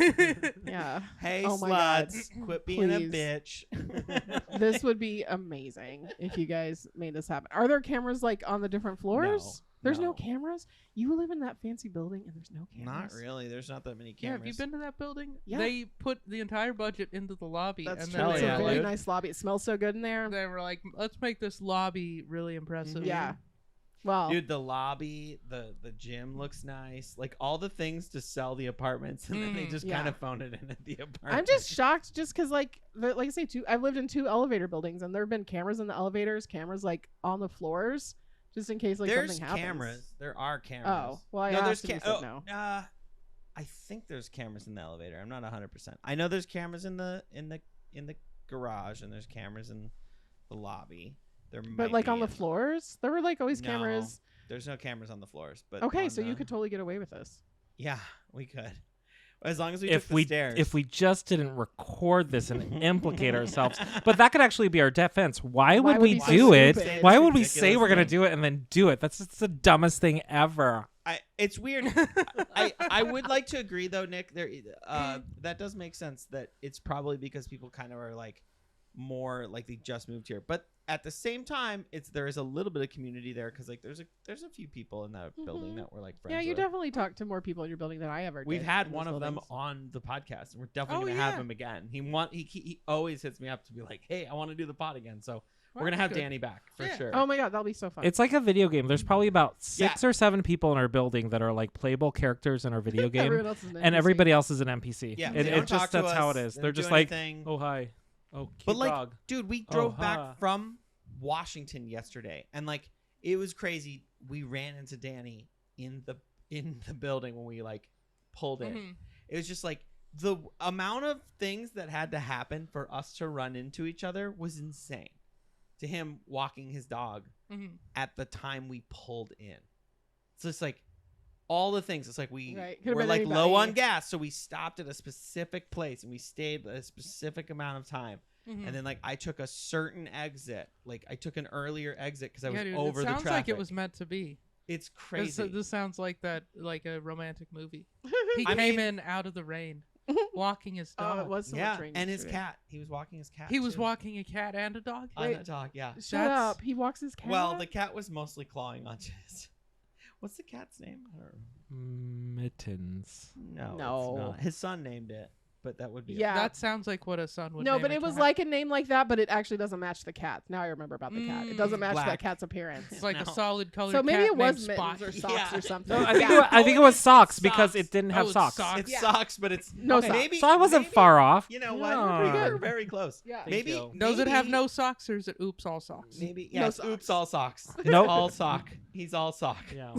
Yeah. hey Oh my God. sluts, quit being a Please. bitch. This would be amazing if you guys made this happen. Are there cameras like on the different floors? There's no no. cameras? You live in that fancy building and there's no cameras? Not really. There's not that many Yeah, cameras. have you been to that building? Yeah. They put the entire budget into the lobby, That's and true. then It's they a yeah, were very dude. nice lobby. It smells so good in there. they were like, let's make this lobby really impressive. Yeah. Well, Dude, the lobby, the gym looks nice. Like all the things to sell the apartments, and then they just kind Yeah. of phone it in at the apartment. I'm just shocked just because, like I say, I've lived in 2 elevator buildings and there have been cameras in the elevators, cameras like on the floors, just in case like there's something happens. cameras. There are cameras. Oh, well, I no, there's asked and you cameras. said no. I think there's cameras in the elevator. I'm not 100%. I know there's cameras in the garage, and there's cameras in the lobby. There But might like be on the in- floors, there were like always No, cameras. There's no cameras on the floors. But Okay, on so you the- could totally get away with this. Yeah, we could. As long as we if took the we stairs. if we just didn't record this and implicate ourselves, but that could actually be our defense. Why would we we so do it? stupid? Why It's would we say ridiculous we're gonna thing. do it and then do it? That's just the dumbest thing ever. It's weird. I would like to agree though, Nick. There, that does make sense. That it's probably because people kind of are like more like they just moved here. But at the same time, there is a little bit of community there because like there's a few people in that building that we're like friends. Yeah, you with. definitely talk to more people in your building than I ever did. We've had in one those of them buildings. on the podcast, and we're definitely gonna have him again. He always hits me up to be like, "Hey, I want to do the pod again." So we're gonna have Danny back for sure. Oh my god, that'll be so fun. It's like a video game. There's probably about 6 or 7 people in our building that are like playable characters in our video game, Everyone else is an and NPC. everybody else is an NPC. Yeah, it, they don't it just talk to that's how us, it is. they They're don't just do like, anything. oh hi, oh cute But like, dog. dude, we drove hi. back from Washington yesterday, and like it was crazy. We ran into Danny in the building when we like pulled in. It was just like the amount of things that had to happen for us to run into each other was insane. To him walking his dog at the time we pulled in, so it's like all the things. It's like we were like low on gas, so we stopped at a specific place and we stayed a specific amount of time. And then like I took a certain exit, like I took an earlier exit because I was over the traffic. It sounds like it was meant to be. It's crazy. This sounds like a romantic movie. He came in out of the rain, walking his dog. Oh, it was so much rain and his yesterday. cat. He was walking his cat. He was too. walking a cat and a dog. On a dog. Yeah. Shut up. He walks his cat. Well, the cat was mostly clawing onto his. What's the cat's name? I don't remember. Mittens. No. No. It's not. His son named it, but that would be. Yeah. That sounds like what a son would. No, name but a it was cat. like a name like that, but it actually doesn't match the cat. Now I remember about the cat. It doesn't match Black. that cat's appearance. It's like No. a solid color. So maybe cat it was named mittens Spot. or socks Yeah. or something. No, I think, Yeah. I think it was socks Socks. because it didn't have it's socks. socks. It's Yeah. socks, but it's No okay, socks. Maybe, So I wasn't maybe- far off. You know what? No. We're very close. Yeah. Thank Maybe you. Does it have maybe- no socks or is it oops all socks? Maybe No yes. socks. Oops, all socks. Nope. All sock. He's all sock. Yeah.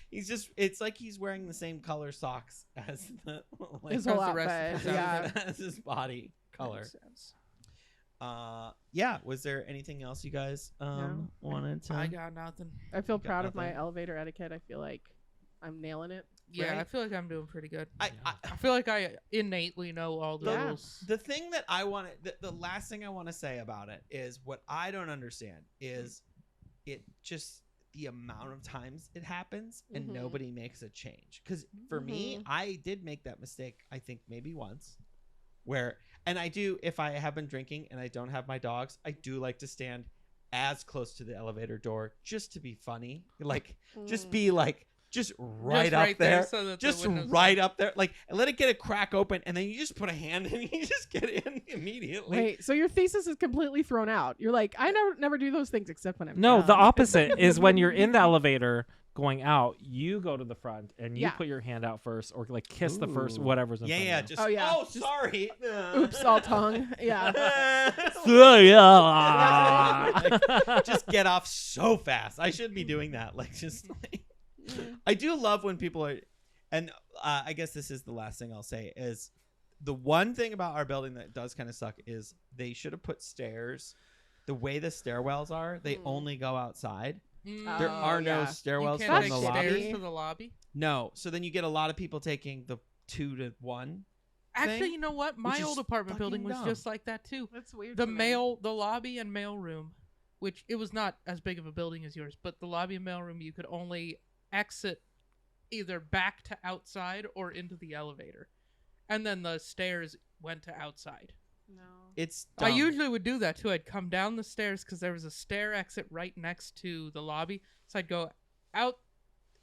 He's just. It's like he's wearing the same color socks as the like, His whole As the rest of outfit. his Yeah. as his body color. Makes sense. Yeah. Was there anything else you guys No. wanted to? I got nothing. I feel Got proud of my nothing. elevator etiquette. I feel like I'm nailing it. Yeah, Right? I feel like I'm doing pretty good. I I feel like I innately know all the Yeah. rules. the thing that I want to, the last thing I want to say about it is what I don't understand is it just the amount of times it happens and Mhm. nobody makes a change. Because for me, I did make that mistake, I think maybe once, where, and I do, if I have been drinking and I don't have my dogs, I do like to stand as close to the elevator door just to be funny. Like, just be like, just right up there. So that the Just windows- right up there, like, and let it get a crack open, and then you just put a hand in, and you just get in immediately. Wait, so your thesis is completely thrown out. You're like, I never do those things except when I'm No, the drunk. opposite is when you're in the elevator going out, you go to the front and you Yeah. put your hand out first or like kiss the first Ooh. whatever's in Yeah, front yeah, of you. just. Oh, yeah. Oh, Just- sorry. Oops, all tongue. Yeah. Just get off so fast. I should be doing that. Like, just. Like, I do love when people are, and I guess this is the last thing I'll say is the one thing about our building that does kind of suck is they should have put stairs. The way the stairwells are, they only go outside. Mm. There Oh, are no yeah. stairwells you from can't the take lobby. stairs to the lobby. No, so then you get a lot of people taking the 2 to 1. Actually, thing, you know what? My which is old apartment building fucking was dumb. just like that too. That's weird. The to me. the lobby and mail room, which it was not as big of a building as yours, but the lobby and mail room you could only exit either back to outside or into the elevator, and then the stairs went to outside. No. It's I dumb. usually would do that too. I'd come down the stairs because there was a stair exit right next to the lobby, so I'd go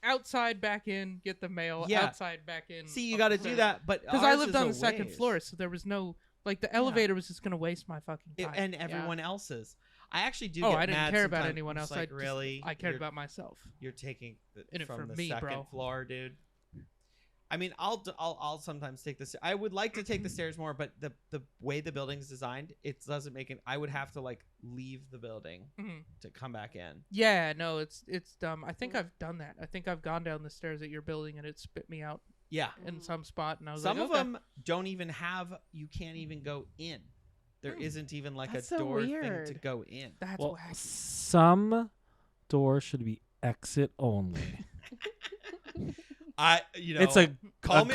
outside back in, get the mail, Yeah. outside back in. See, you got to do that, but because I ours lived is on a the second ways. floor, so there was no like the elevator was just gonna waste my fucking time. And everyone else's. I actually do. Oh, get I didn't mad care about sometimes. anyone It's else. like, really, I cared You're- about myself. You're taking In it from for the me, second bro. floor, dude. I mean, I'll sometimes take this. I would like to take the stairs more, but the way the building's designed, it doesn't make it. I would have to like leave the building Mhm. to come back in. Yeah, no, it's dumb. I think I've done that. I think I've gone down the stairs at your building and it spit me out Yeah, in some spot, and I was some like, of okay. them don't even have. You can't even go in. There isn't even like That's a so door thing to weird. go in. That's Well, wacky. some doors should be exit only. It's a call me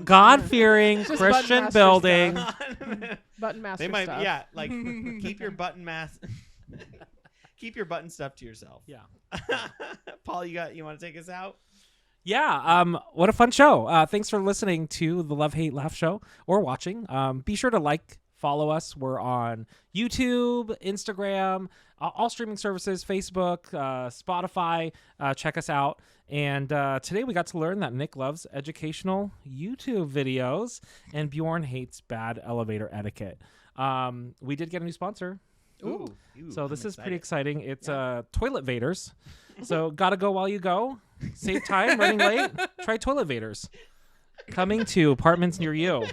God-fearing Just Christian button building. master Button master They might, stuff. yeah, like keep your button mask, keep your button stuff to yourself. Yeah. Paul, you want to take us out? Yeah, what a fun show. Thanks for listening to the Love, Hate, Laugh show or watching. Be sure to like, Follow us. We're on YouTube, Instagram, all streaming services, Facebook, Spotify. Check us out. And today we got to learn that Nick loves educational YouTube videos and Bjorn hates bad elevator etiquette. We did get a new sponsor. Ooh, So this I'm is pretty excited. exciting. It's Toilet Vaders. So gotta go while you go. Save time running late. Try Toilet Vaders. Coming to apartments near you.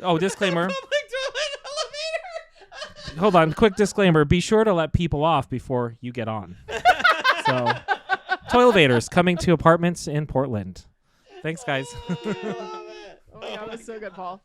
Oh, disclaimer. Public toilet elevator. Hold on. Quick disclaimer. Be sure to let people off before you get on. So, Toilet Vaders coming to apartments in Portland. Thanks, guys. I love it. Oh my God, that was so good, Paul.